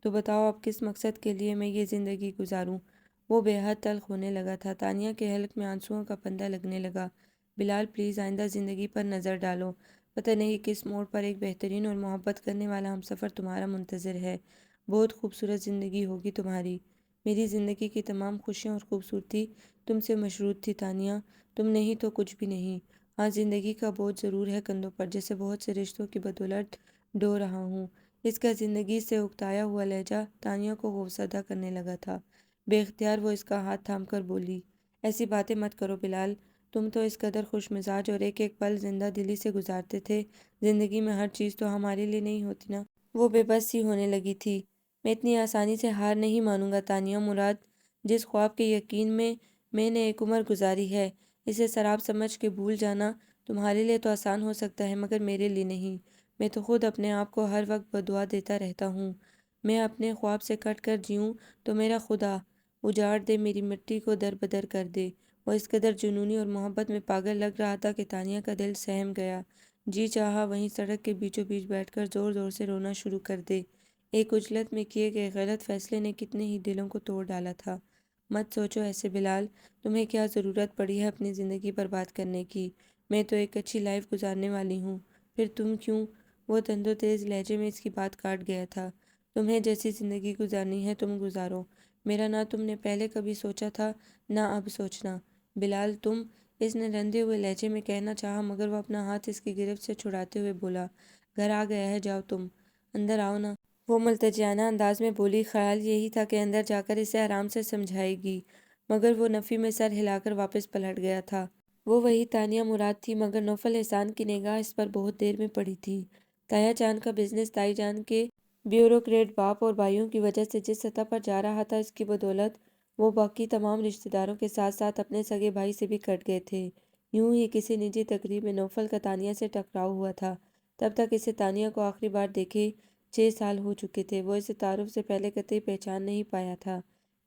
تو بتاؤ اب کس مقصد کے لیے میں یہ زندگی گزاروں؟ وہ بے حد تلخ ہونے لگا تھا۔ تانیہ کے حلق میں آنسوؤں کا پندہ لگنے لگا۔ بلال پلیز آئندہ زندگی پر نظر ڈالو۔ پتہ نہیں کس موڑ پر ایک بہترین اور محبت کرنے والا ہمسفر تمہارا منتظر ہے۔ بہت خوبصورت زندگی ہوگی تمہاری۔ میری زندگی کی تمام خوشیاں اور خوبصورتی تم سے مشروط تھی تانیہ، تم نہیں تو کچھ بھی نہیں۔ ہاں زندگی کا بوجھ ضرور ہے کندھوں پر، جیسے بہت سے رشتوں کی بدولت ڈھو رہا ہوں۔ اس کا زندگی سے اکتایا ہوا لہجہ تانیہ کو خوفزدہ کرنے لگا تھا۔ بے اختیار وہ اس کا ہاتھ تھام کر بولی، ایسی باتیں مت کرو بلال، تم تو اس قدر خوش مزاج اور ایک ایک پل زندہ دلی سے گزارتے تھے۔ زندگی میں ہر چیز تو ہمارے لیے نہیں ہوتی نا۔ وہ بے بس سی ہونے لگی تھی۔ میں اتنی آسانی سے ہار نہیں مانوں گا تانیہ مراد، جس خواب کے یقین میں نے ایک عمر گزاری ہے، اسے سراب سمجھ کے بھول جانا تمہارے لیے تو آسان ہو سکتا ہے مگر میرے لیے نہیں۔ میں تو خود اپنے آپ کو ہر وقت بددعا دیتا رہتا ہوں۔ میں اپنے خواب سے کٹ کر جیوں تو میرا خدا اجاڑ دے، میری مٹی کو در بدر کر دے۔ وہ اس قدر جنونی اور محبت میں پاگل لگ رہا تھا کہ تانیہ کا دل سہم گیا۔ جی چاہا وہیں سڑک کے بیچوں بیچ بیٹھ کر زور زور سے رونا شروع کر دے۔ ایک عجلت میں کیے گئے غلط فیصلے نے کتنے ہی دلوں کو توڑ ڈالا تھا۔ مت سوچو ایسے بلال، تمہیں کیا ضرورت پڑی ہے اپنی زندگی برباد کرنے کی؟ میں تو ایک اچھی لائف گزارنے والی ہوں، پھر تم کیوں؟ وہ تند و تیز لہجے میں اس کی بات کاٹ گیا تھا۔ تمہیں جیسی زندگی گزارنی ہے تم گزارو، میرا نہ تم نے پہلے کبھی سوچا تھا نہ اب سوچنا۔ بلال تم، اس نے رندے ہوئے لہجے میں کہنا چاہا مگر وہ اپنا ہاتھ اس کی گرفت سے چھڑاتے ہوئے بولا، گھر آ گیا ہے، جاؤ تم اندر آؤ نا۔ وہ ملتجیانہ انداز میں بولی۔ خیال یہی تھا کہ اندر جا کر اسے آرام سے سمجھائے گی، مگر وہ نفی میں سر ہلا کر واپس پلٹ گیا تھا۔ وہ وہی تانیہ مراد تھی مگر نوفل احسان کی نگاہ اس پر بہت دیر میں پڑی تھی۔ تایا جان کا بزنس تائی جان کے بیوروکریٹ باپ اور بھائیوں کی وجہ سے جس سطح پر جا رہا تھا، اس کی بدولت وہ باقی تمام رشتہ داروں کے ساتھ ساتھ اپنے سگے بھائی سے بھی کٹ گئے تھے۔ یوں ہی کسی نجی تقریب میں نوفل کا تانیہ سے ٹکراؤ ہوا تھا۔ تب تک اسے تانیہ کو آخری بار دیکھے 6 سال ہو چکے تھے۔ وہ اسے تعارف سے پہلے قطعی پہچان نہیں پایا تھا۔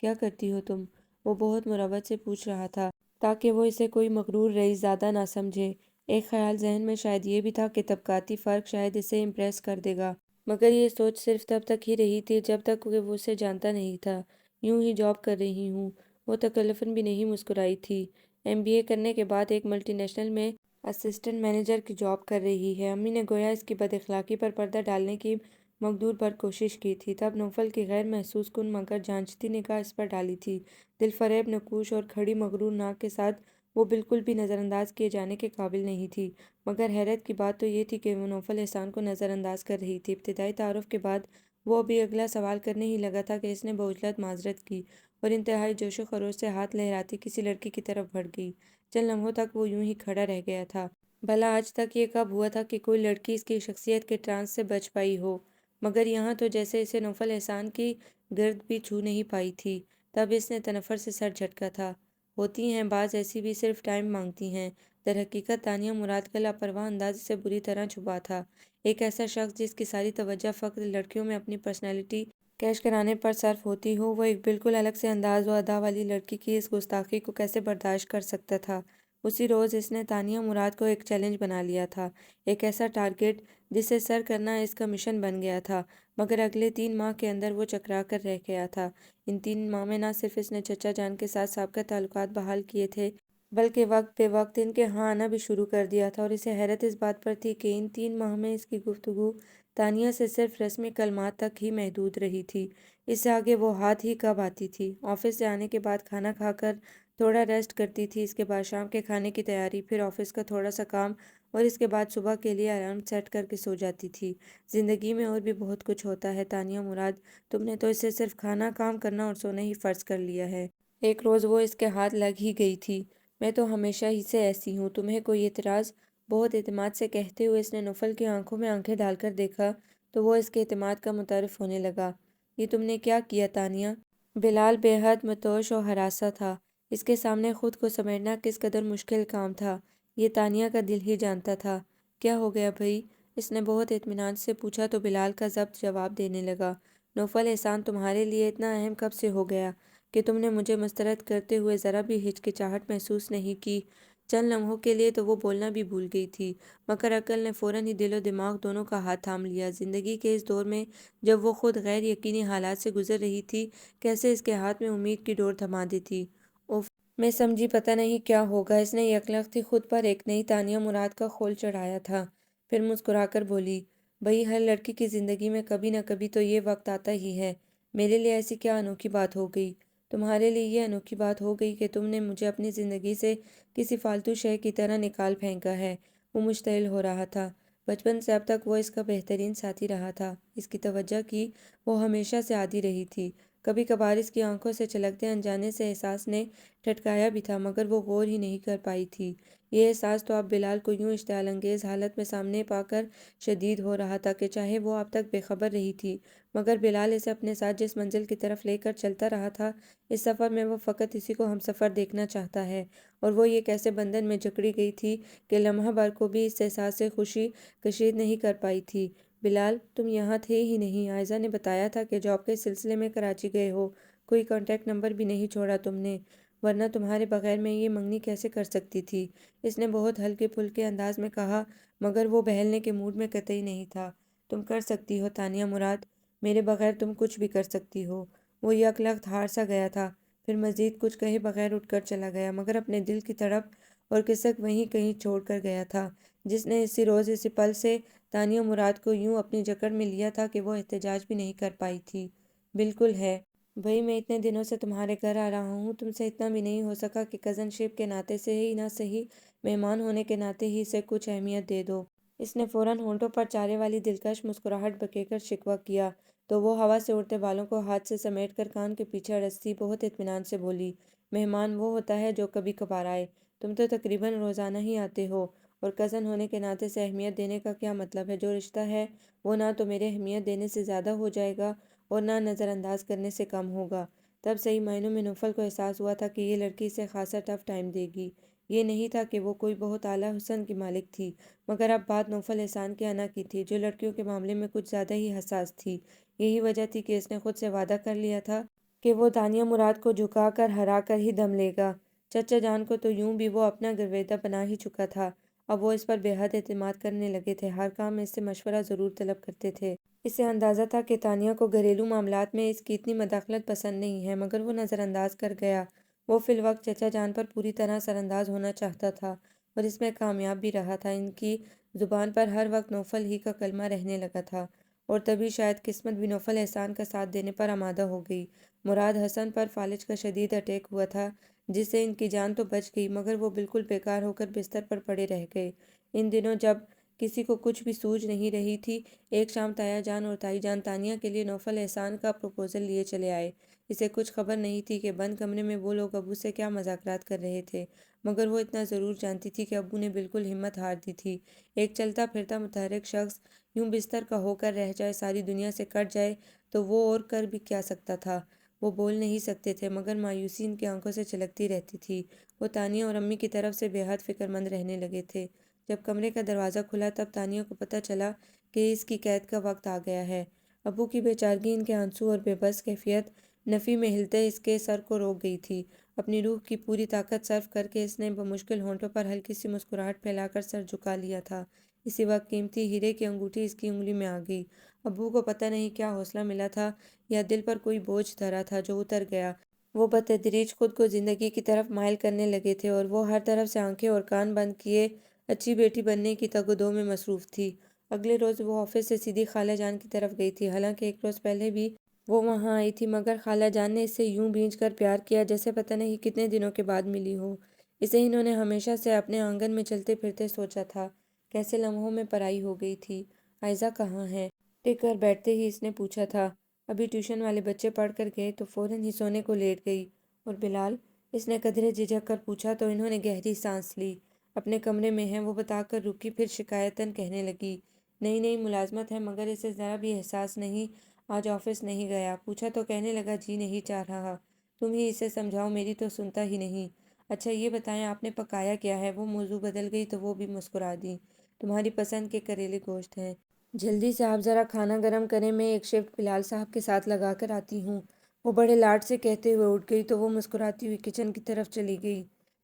کیا کرتی ہو تم؟ وہ بہت مروت سے پوچھ رہا تھا تاکہ وہ اسے کوئی مغرور رئیس زادہ نہ سمجھے۔ ایک خیال ذہن میں شاید یہ بھی تھا کہ طبقاتی فرق شاید اسے امپریس کر دے گا، مگر یہ سوچ صرف تب تک ہی رہی تھی جب تک کہ وہ اسے جانتا نہیں تھا۔ یوں ہی جاب کر رہی ہوں، وہ تکلفاً بھی نہیں مسکرائی تھی۔ MBA کرنے کے بعد ایک ملٹی نیشنل میں اسسٹنٹ مینیجر کی جاب کر رہی ہے۔ امی نے گویا اس کی بد اخلاقی پر پردہ ڈالنے کی مقدور بھر کوشش کی تھی۔ تب نوفل کی غیر محسوس کن مگر جانچتی نگاہ اس پر ڈالی تھی۔ دل فریب نقوش اور کھڑی مغرور ناک کے ساتھ وہ بالکل بھی نظر انداز کیے جانے کے قابل نہیں تھی۔ مگر حیرت کی بات تو یہ تھی کہ وہ نوفل احسان کو نظر انداز کر رہی تھی۔ ابتدائی تعارف کے بعد وہ ابھی اگلا سوال کرنے ہی لگا تھا کہ اس نے بعجلت معذرت کی اور انتہائی جوش و خروش سے ہاتھ لہراتی کسی لڑکی کی طرف بڑھ گئی۔ چند لمحوں تک وہ یوں ہی کھڑا رہ گیا تھا۔ بھلا آج تک یہ کب ہوا تھا کہ کوئی لڑکی اس کی شخصیت کے ٹرانس سے بچ پائی ہو؟ مگر یہاں تو جیسے اسے نوفل احسان کی گرد بھی چھو نہیں پائی تھی۔ تب اس نے تنفر سے سر جھٹکا تھا۔ ہوتی ہیں بعض ایسی بھی صرف ٹائم مانگتی ہیں۔ در حقیقت تانیہ مراد کا لاپرواہ انداز اسے بری طرح چھپا تھا۔ ایک ایسا شخص جس کی ساری توجہ فقط لڑکیوں میں اپنی پرسنالٹی کیش کرانے پر صرف ہوتی ہو، وہ ایک بالکل الگ سے انداز و ادا والی لڑکی کی اس گستاخی کو کیسے برداشت کر سکتا تھا؟ اسی روز اس نے تانیہ مراد کو ایک چیلنج بنا لیا تھا، ایک ایسا ٹارگٹ جسے سر کرنا اس کا مشن بن گیا تھا۔ مگر اگلے 3 ماہ کے اندر وہ چکرا کر رہ گیا تھا۔ ان 3 ماہ میں نہ صرف اس نے چچا جان کے ساتھ سابقہ تعلقات بحال کیے تھے بلکہ وقت بے وقت ان کے ہاں آنا بھی شروع کر دیا تھا، اور اسے حیرت اس بات پر تھی کہ ان 3 ماہ میں اس کی گفتگو تانیہ سے صرف رسمی کلمات تک ہی محدود رہی تھی۔ اس سے آگے وہ ہاتھ ہی کب آتی تھی؟ آفس سے آنے کے بعد کھانا کھا کر تھوڑا ریسٹ کرتی تھی، اس کے بعد شام کے کھانے کی تیاری، پھر آفس کا تھوڑا سا کام اور اس کے بعد صبح کے لیے الارم سیٹ کر کے سو جاتی تھی۔ زندگی میں اور بھی بہت کچھ ہوتا ہے تانیہ مراد، تم نے تو اسے صرف کھانا، کام کرنا اور سونا ہی فرض کر لیا ہے۔ ایک روز وہ اس کے ہاتھ لگ ہی گئی تھی۔ میں تو ہمیشہ ہی سے ایسی ہوں، تمہیں کوئی اعتراض؟ بہت اعتماد سے کہتے ہوئے اس نے نوفل کی آنکھوں میں آنکھیں ڈال کر دیکھا تو وہ اس کے اعتماد کا متعارف ہونے لگا۔ یہ تم نے کیا کیا تانیہ؟ بلال بے حد متوش و ہراساں تھا۔ اس کے سامنے خود کو سمیٹنا کس قدر مشکل کام تھا، یہ تانیہ کا دل ہی جانتا تھا۔ کیا ہو گیا بھئی؟ اس نے بہت اطمینان سے پوچھا تو بلال کا ضبط جواب دینے لگا، نوفل احسان تمہارے لیے اتنا اہم کب سے ہو گیا؟ کہ تم نے مجھے مسترد کرتے ہوئے ذرا بھی ہچکچاہٹ محسوس نہیں کی۔ چند لمحوں کے لیے تو وہ بولنا بھی بھول گئی تھی، مگر عقل نے فوراً ہی دل و دماغ دونوں کا ہاتھ تھام لیا۔ زندگی کے اس دور میں جب وہ خود غیر یقینی حالات سے گزر رہی تھی، کیسے اس کے ہاتھ میں امید کی ڈور تھما دی تھی۔ اوف! میں سمجھی پتہ نہیں کیا ہوگا۔ اس نے یکلختی خود پر ایک نئی تانیہ مراد کا خول چڑھایا تھا، پھر مسکرا کر بولی، بھئی ہر لڑکی کی زندگی میں کبھی نہ کبھی تو یہ وقت آتا ہی ہے۔ میرے لیے ایسی کیا انوکھی بات ہو گئی؟ تمہارے لیے یہ انوکھی بات ہو گئی کہ تم نے مجھے اپنی زندگی سے کسی فالتو شے کی طرح نکال پھینکا ہے۔ وہ مشتعل ہو رہا تھا۔ بچپن سے اب تک وہ اس کا بہترین ساتھی رہا تھا، اس کی توجہ کی وہ ہمیشہ سے عادی رہی تھی۔ کبھی کبھار اس کی آنکھوں سے چھلکتے انجانے سے احساس نے ٹھٹکایا بھی تھا، مگر وہ غور ہی نہیں کر پائی تھی۔ یہ احساس تو اب بلال کو یوں اشتعال انگیز حالت میں سامنے پا کر شدید ہو رہا تھا کہ چاہے وہ اب تک بے خبر رہی تھی، مگر بلال اسے اپنے ساتھ جس منزل کی طرف لے کر چلتا رہا تھا، اس سفر میں وہ فقط اسی کو ہمسفر دیکھنا چاہتا ہے، اور وہ یہ کیسے بندھن میں جکڑی گئی تھی کہ لمحہ بھر کو بھی اس احساس سے خوشی کشید نہیں کر پائی تھی۔ بلال، تم یہاں تھے ہی نہیں۔ عائزہ نے بتایا تھا کہ جاب کے سلسلے میں کراچی گئے ہو، کوئی کانٹیکٹ نمبر بھی نہیں چھوڑا تم نے، ورنہ تمہارے بغیر میں یہ منگنی کیسے کر سکتی تھی؟ اس نے بہت ہلکے پھلکے انداز میں کہا، مگر وہ بہلنے کے موڈ میں قطعی نہیں تھا۔ تم کر سکتی ہو تانیہ مراد، میرے بغیر تم کچھ بھی کر سکتی ہو۔ وہ یکلخت ہار سا گیا تھا، پھر مزید کچھ کہے بغیر اٹھ کر چلا گیا، مگر اپنے دل کی تڑپ اور کسک وہیں کہیں چھوڑ کر گیا تھا، جس نے اسی روز اسی پل سے تانیہ مراد کو یوں اپنی جکڑ میں لیا تھا کہ وہ احتجاج بھی نہیں کر پائی تھی۔ بالکل ہے بھئی، میں اتنے دنوں سے تمہارے گھر آ رہا ہوں، تم سے اتنا بھی نہیں ہو سکا کہ کزن شپ کے ناطے سے ہی نہ صحیح، مہمان ہونے کے ناطے ہی اسے کچھ اہمیت دے دو۔ اس نے فوراً ہونٹوں پر چارے والی دلکش مسکراہٹ بکھیر کر شکوہ کیا، تو وہ ہوا سے اڑتے بالوں کو ہاتھ سے سمیٹ کر کان کے پیچھے اڑستی بہت اطمینان سے بولی، مہمان وہ ہوتا ہے جو کبھی کبھار آئے، تم تو تقریباً روزانہ ہی آتے ہو، اور کزن ہونے کے ناطے سے اہمیت دینے کا کیا مطلب ہے؟ جو رشتہ ہے وہ نہ تو میرے اہمیت دینے سے زیادہ ہو جائے گا اور نہ نظر انداز کرنے سے کم ہوگا۔ تب صحیح معنوں میں نوفل کو احساس ہوا تھا کہ یہ لڑکی اسے خاصا ٹف ٹائم دے گی۔ یہ نہیں تھا کہ وہ کوئی بہت اعلیٰ حسن کی مالک تھی، مگر اب بات نوفل احسان کے انا کی تھی، جو لڑکیوں کے معاملے میں کچھ زیادہ ہی حساس تھی۔ یہی وجہ تھی کہ اس نے خود سے وعدہ کر لیا تھا کہ وہ تانیہ مراد کو جھکا کر ہرا کر ہی دم لے گا۔ چچا جان کو تو یوں بھی وہ اپنا گرویدہ بنا ہی چکا تھا، اب وہ اس پر بے حد اعتماد کرنے لگے تھے، ہر کام میں اس سے مشورہ ضرور طلب کرتے تھے۔ اسے اندازہ تھا کہ تانیہ کو گھریلو معاملات میں اس کی اتنی مداخلت پسند نہیں ہے، مگر وہ نظر انداز کر گیا۔ وہ فی الوقت چچا جان پر پوری طرح سر انداز ہونا چاہتا تھا، اور اس میں کامیاب بھی رہا تھا۔ ان کی زبان پر ہر وقت نوفل ہی کا کلمہ رہنے لگا تھا، اور تبھی شاید قسمت بھی نوفل احسان کا ساتھ دینے پر آمادہ ہو گئی۔ مراد حسن پر فالج کا شدید اٹیک ہوا تھا، جس سے ان کی جان تو بچ گئی، مگر وہ بالکل بیکار ہو کر بستر پر پڑے رہ گئے۔ ان دنوں جب کسی کو کچھ بھی سوجھ نہیں رہی تھی، ایک شام تایا جان اور تائی جان تانیہ کے لیے نوفل احسان کا پروپوزل لیے چلے آئے۔ اسے کچھ خبر نہیں تھی کہ بند کمرے میں وہ لوگ ابو سے کیا مذاکرات کر رہے تھے، مگر وہ اتنا ضرور جانتی تھی کہ ابو نے بالکل ہمت ہار دی تھی۔ ایک چلتا پھرتا متحرک شخص یوں بستر کا ہو کر رہ جائے، ساری دنیا سے کٹ جائے، تو وہ اور کر بھی کیا سکتا تھا؟ وہ بول نہیں سکتے تھے، مگر مایوسی ان کی آنکھوں سے چھلکتی رہتی تھی۔ وہ تانیہ اور امی کی طرف سے بے حد فکر مند رہنے لگے تھے۔ جب کمرے کا دروازہ کھلا تب تانیہ کو پتہ چلا کہ اس کی قید کا وقت آ گیا ہے۔ ابو کی بے چارگی، ان کے آنسو اور بے بس کیفیت نفی میں ہلتے اس کے سر کو روک گئی تھی۔ اپنی روح کی پوری طاقت صرف کر کے اس نے بمشکل ہونٹوں پر ہلکی سی مسکراہٹ پھیلا کر سر جھکا لیا تھا۔ اسی وقت قیمتی ہیرے کی انگوٹھی اس کی انگلی میں آ گئی۔ ابو کو پتہ نہیں کیا حوصلہ ملا تھا، یا دل پر کوئی بوجھ دھرا تھا جو اتر گیا۔ وہ بتدریج خود کو زندگی کی طرف مائل کرنے لگے تھے، اور وہ ہر طرف سے آنکھیں اور کان بند کیے اچھی بیٹی بننے کی تگ و دو میں مصروف تھی۔ اگلے روز وہ آفس سے سیدھی خالہ جان کی طرف گئی تھی، حالانکہ ایک روز پہلے بھی وہ وہاں آئی تھی، مگر خالہ جان نے اس سے یوں بھینج کر پیار کیا جیسے پتہ نہیں کتنے دنوں کے بعد ملی ہو۔ اسے انہوں نے ہمیشہ سے اپنے آنگن میں چلتے پھرتے سوچا تھا، کیسے لمحوں میں پرائی ہو گئی تھی۔ عائزہ کہاں ہے؟ ٹک کر بیٹھتے ہی اس نے پوچھا تھا۔ ابھی ٹیوشن والے بچے پڑھ کر گئے تو فوراً ہی سونے کو لیٹ گئی۔ اور بلال؟ اس نے قدرے جھجک کر پوچھا تو انہوں نے گہری سانس لی۔ اپنے کمرے میں ہیں، وہ بتا کر رکی، پھر شکایتاً کہنے لگی، نئی نئی ملازمت ہے، مگر اسے ذرا بھی احساس نہیں آج آفس نہیں گیا۔ پوچھا تو کہنے لگا جی نہیں چاہ رہا۔ تم ہی اسے سمجھاؤ، میری تو سنتا ہی نہیں۔ اچھا یہ بتائیں آپ نے پکایا کیا ہے؟ وہ موضوع بدل گئی تو وہ بھی مسکرا دیں۔ تمہاری پسند کے کریلے گوشت ہیں۔ جلدی سے آپ ذرا کھانا گرم کریں، میں ایک شفٹ بلال صاحب کے ساتھ لگا کر آتی ہوں۔ وہ بڑے لاڈ سے کہتے ہوئے اٹھ گئی تو وہ مسکراتی ہوئی کچن کی طرف چلی گئی۔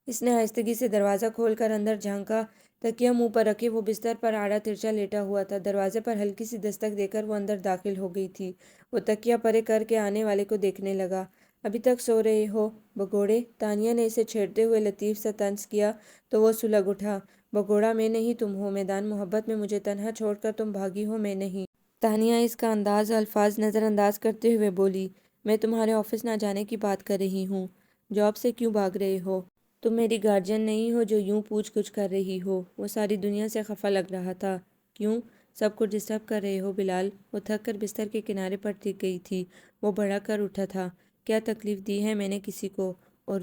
اس نے آہستگی سے دروازہ کھول کر اندر جھانکا۔ تکیہ منہ پر رکھے وہ بستر پر آڑا ترچھا لیٹا ہوا تھا۔ دروازے پر ہلکی سی دستک دے کر وہ اندر داخل ہو گئی تھی۔ وہ تکیہ پرے کر کے آنے والے کو دیکھنے لگا۔ ابھی تک سو رہے ہو بگوڑے؟ تانیہ نے اسے چھیڑتے ہوئے لطیف سا طنز کیا تو وہ سلگ اٹھا۔ بگوڑا میں نہیں تم ہو، میدان محبت میں مجھے تنہا چھوڑ کر تم بھاگی ہو، میں نہیں۔ تانیہ اس کا انداز الفاظ نظر انداز کرتے ہوئے بولی، میں تمہارے آفس نہ جانے کی بات کر رہی ہوں۔ جاب سے کیوں بھاگ رہے ہو؟ تم میری گارجین نہیں ہو جو یوں پوچھ گچھ کر رہی ہو۔ وہ ساری دنیا سے خفا لگ رہا تھا۔ کیوں؟ سب کو ڈسٹرب کر رہے ہو بلال؟ وہ تھک کر بستر کے کنارے پر ٹک گئی تھی۔ وہ بھڑک کر اٹھا تھا۔ کیا تکلیف دی ہے میں نے کسی کو؟ اور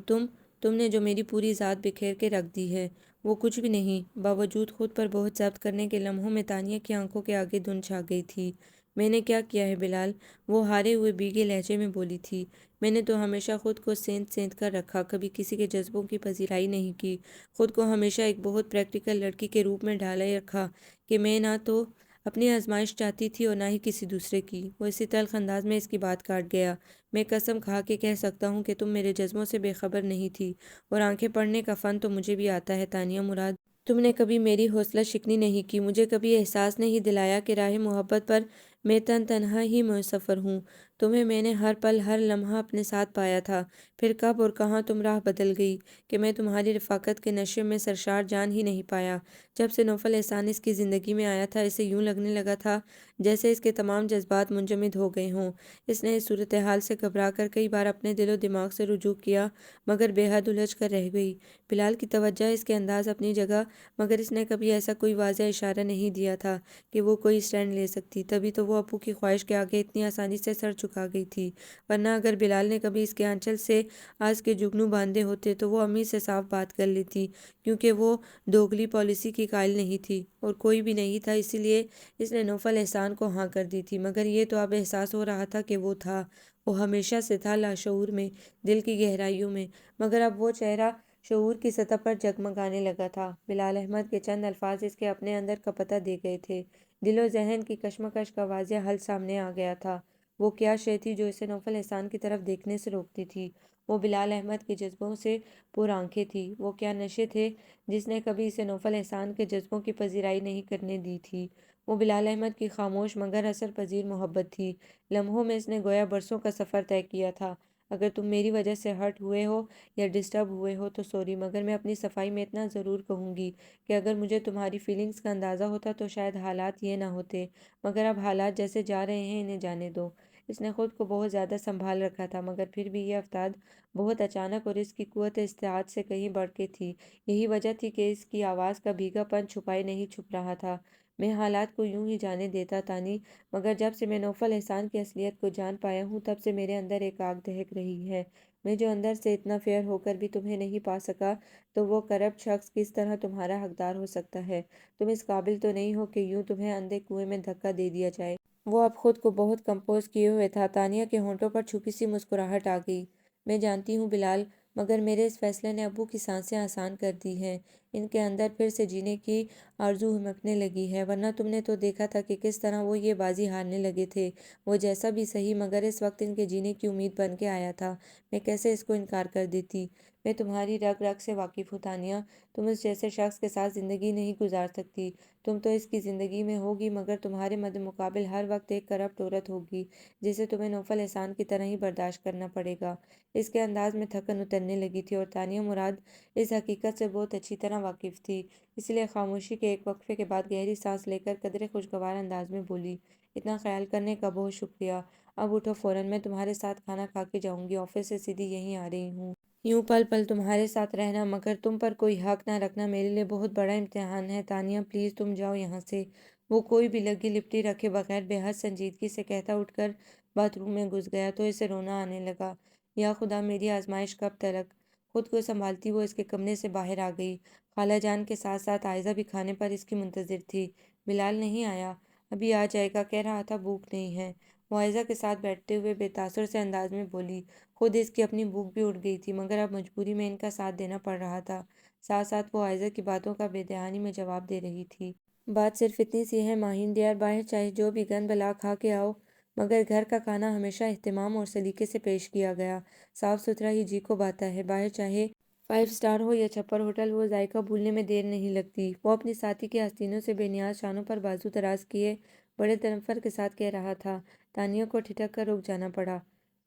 تم نے جو میری پوری ذات بکھیر کے رکھ دی ہے۔ وہ کچھ بھی نہیں۔ باوجود خود پر بہت ضبط کرنے کے لمحوں میں تانیہ کی آنکھوں کے آگے دھند چھا گئی تھی۔ میں نے کیا کیا ہے بلال؟ وہ ہارے ہوئے بھیگے لہجے میں بولی تھی۔ میں نے تو ہمیشہ خود کو سینت سینت کر رکھا، کبھی کسی کے جذبوں کی پذیرائی نہیں کی۔ خود کو ہمیشہ ایک بہت پریکٹیکل لڑکی کے روپ میں ڈھالے رکھا کہ میں نہ تو اپنی آزمائش چاہتی تھی اور نہ ہی کسی دوسرے کی۔ وہ اسی تلخ انداز میں اس کی بات کاٹ گیا۔ میں قسم کھا کے کہہ سکتا ہوں کہ تم میرے جذبوں سے بے خبر نہیں تھی، اور آنکھیں پڑھنے کا فن تو مجھے بھی آتا ہے تانیہ مراد۔ تم نے کبھی میری حوصلہ شکنی نہیں کی، مجھے کبھی احساس نہیں دلایا کہ راہ محبت پر میں تنہا ہی مسافر ہوں۔ تمہیں میں نے ہر پل ہر لمحہ اپنے ساتھ پایا تھا۔ پھر کب اور کہاں تم راہ بدل گئی کہ میں تمہاری رفاقت کے نشے میں سرشار جان ہی نہیں پایا۔ جب سے نوفل احسان اس کی زندگی میں آیا تھا، اسے یوں لگنے لگا تھا جیسے اس کے تمام جذبات منجمد ہو گئے ہوں۔ اس نے اس صورتحال سے گھبرا کر کئی بار اپنے دل و دماغ سے رجوع کیا، مگر بے حد الجھ کر رہ گئی۔ بلال کی توجہ اس کے انداز اپنی جگہ، مگر اس نے کبھی ایسا کوئی واضح اشارہ نہیں دیا تھا کہ وہ کوئی سٹینڈ لے سکتی، تبھی تو وہ ابو کی خواہش کے آگے اتنی آسانی سے سر جھکا گئی تھی۔ ورنہ اگر بلال نے کبھی اس کے آنچل سے آس کے جگنو باندھے ہوتے تو وہ امی سے صاف بات کر لیتی، کیونکہ وہ دوگلی پالیسی کی قائل نہیں تھی اور کوئی بھی نہیں تھا، اسی لیے اس نے نوفل احسان کو ہاں کر دی تھی۔ مگر یہ تو اب احساس ہو رہا تھا کہ وہ تھا، وہ ہمیشہ سے تھا، لاشعور میں، دل کی گہرائیوں میں، مگر اب وہ چہرہ شعور کی سطح پر جگمگانے لگا تھا۔ بلال احمد کے چند الفاظ اس کے اپنے اندر کا پتہ دے گئے تھے۔ دل و ذہن کی کشمکش کا واضح حل سامنے آ گیا تھا۔ وہ کیا شے تھی جو اسے نوفل احسان کی طرف دیکھنے سے روکتی تھی؟ وہ بلال احمد کے جذبوں سے پر آنکھیں تھی۔ وہ کیا نشے تھے جس نے کبھی اسے نوفل احسان کے جذبوں کی پذیرائی نہیں کرنے دی تھی؟ وہ بلال احمد کی خاموش مگر اثر پذیر محبت تھی۔ لمحوں میں اس نے گویا برسوں کا سفر طے کیا تھا۔ اگر تم میری وجہ سے ہرٹ ہوئے ہو یا ڈسٹرب ہوئے ہو تو سوری، مگر میں اپنی صفائی میں اتنا ضرور کہوں گی کہ اگر مجھے تمہاری فیلنگز کا اندازہ ہوتا تو شاید حالات یہ نہ ہوتے، مگر اب حالات جیسے جا رہے ہیں انہیں جانے دو۔ اس نے خود کو بہت زیادہ سنبھال رکھا تھا، مگر پھر بھی یہ افتاد بہت اچانک اور اس کی قوت استعداد سے کہیں بڑھ کے تھی۔ یہی وجہ تھی کہ اس کی آواز کا بھیگا پن چھپائے نہیں چھپ رہا تھا۔ میں حالات کو یوں ہی جانے دیتا تانی، مگر جب سے میں نوفل احسان کی اصلیت کو جان پایا ہوں تب سے میرے اندر ایک آگ دہک رہی ہے۔ میں جو اندر سے اتنا فیئر ہو کر بھی تمہیں نہیں پا سکا، تو وہ کرپٹ شخص کس طرح تمہارا حقدار ہو سکتا ہے؟ تم اس قابل تو نہیں ہو کہ یوں تمہیں اندھے کنویں میں دھکا دے دیا جائے۔ وہ اب خود کو بہت کمپوز کیے ہوئے تھا۔ تانیہ کے ہونٹوں پر چھپی سی مسکراہٹ آ گئی۔ میں جانتی ہوں بلال، مگر میرے اس فیصلے نے ابو کی سانسیں آسان کر دی ہیں۔ ان کے اندر پھر سے جینے کی آرزو ہمکنے لگی ہے، ورنہ تم نے تو دیکھا تھا کہ کس طرح وہ یہ بازی ہارنے لگے تھے۔ وہ جیسا بھی سہی، مگر اس وقت ان کے جینے کی امید بن کے آیا تھا۔ میں کیسے اس کو انکار کر دیتی؟ میں تمہاری رگ رگ سے واقف ہوں تانیہ، تم اس جیسے شخص کے ساتھ زندگی نہیں گزار سکتی۔ تم تو اس کی زندگی میں ہوگی، مگر تمہارے مد مقابل ہر وقت ایک کرپٹ عورت ہوگی جسے تمہیں نوفل احسان کی طرح ہی برداشت کرنا پڑے گا۔ اس کے انداز میں تھکن اترنے لگی تھی، اور تانیہ مراد اس حقیقت سے بہت اچھی طرح واقف تھی، اس لیے خاموشی کے ایک وقفے کے بعد گہری سانس لے کر قدرے خوشگوار انداز میں بولی، اتنا خیال کرنے کا بہت شکریہ۔ اب اٹھو فوراً، میں تمہارے ساتھ کھانا کھا کے جاؤں گی، آفس سے سیدھی یہیں آ رہی ہوں۔ یوں پل پل تمہارے ساتھ رہنا، مگر تم پر کوئی حق نہ رکھنا میرے لیے بہت بڑا امتحان ہے تانیہ، پلیز تم جاؤ یہاں سے۔ وہ کوئی بھی لگی لپٹی رکھے بغیر بے حد سنجیدگی سے کہتا اٹھ کر باتھ روم میں گھس گیا تو اسے رونا آنے لگا۔ یا خدا، میری آزمائش کب تلک؟ خود کو سنبھالتی وہ اس کے کمرے سے باہر آ گئی۔ خالہ جان کے ساتھ ساتھ عائزہ بھی کھانے پر اس کی منتظر تھی۔ بلال نہیں آیا؟ ابھی آ جائے گا، کہہ رہا تھا بھوک نہیں ہے، وہ عائزہ کے ساتھ بیٹھتے ہوئے بے تاثر سے انداز میں بولی۔ خود اس کی اپنی بھوک بھی اٹھ گئی تھی، مگر اب مجبوری میں ان کا ساتھ دینا پڑ رہا تھا۔ ساتھ ساتھ وہ عائزہ کی باتوں کا بے دہانی میں جواب دے رہی تھی۔ بات صرف اتنی سی ہے ماہین دیار، باہر چاہے جو بھی گند بلا کھا کے آؤ، مگر گھر کا کھانا ہمیشہ اہتمام اور سلیقے سے پیش کیا گیا۔ صاف ستھرا ہی جی کو بھاتا ہے، باہر چاہے 5 اسٹار ہو یا چھپر ہوٹل، وہ ذائقہ بھولنے میں دیر نہیں لگتی۔ وہ اپنی ساتھی کے آستینوں سے بے نیاز شانوں پر بازو دراز کیے بڑے تنفر کے ساتھ کہہ رہا تھا۔ تانیہ کو ٹھٹک کر رک جانا پڑا۔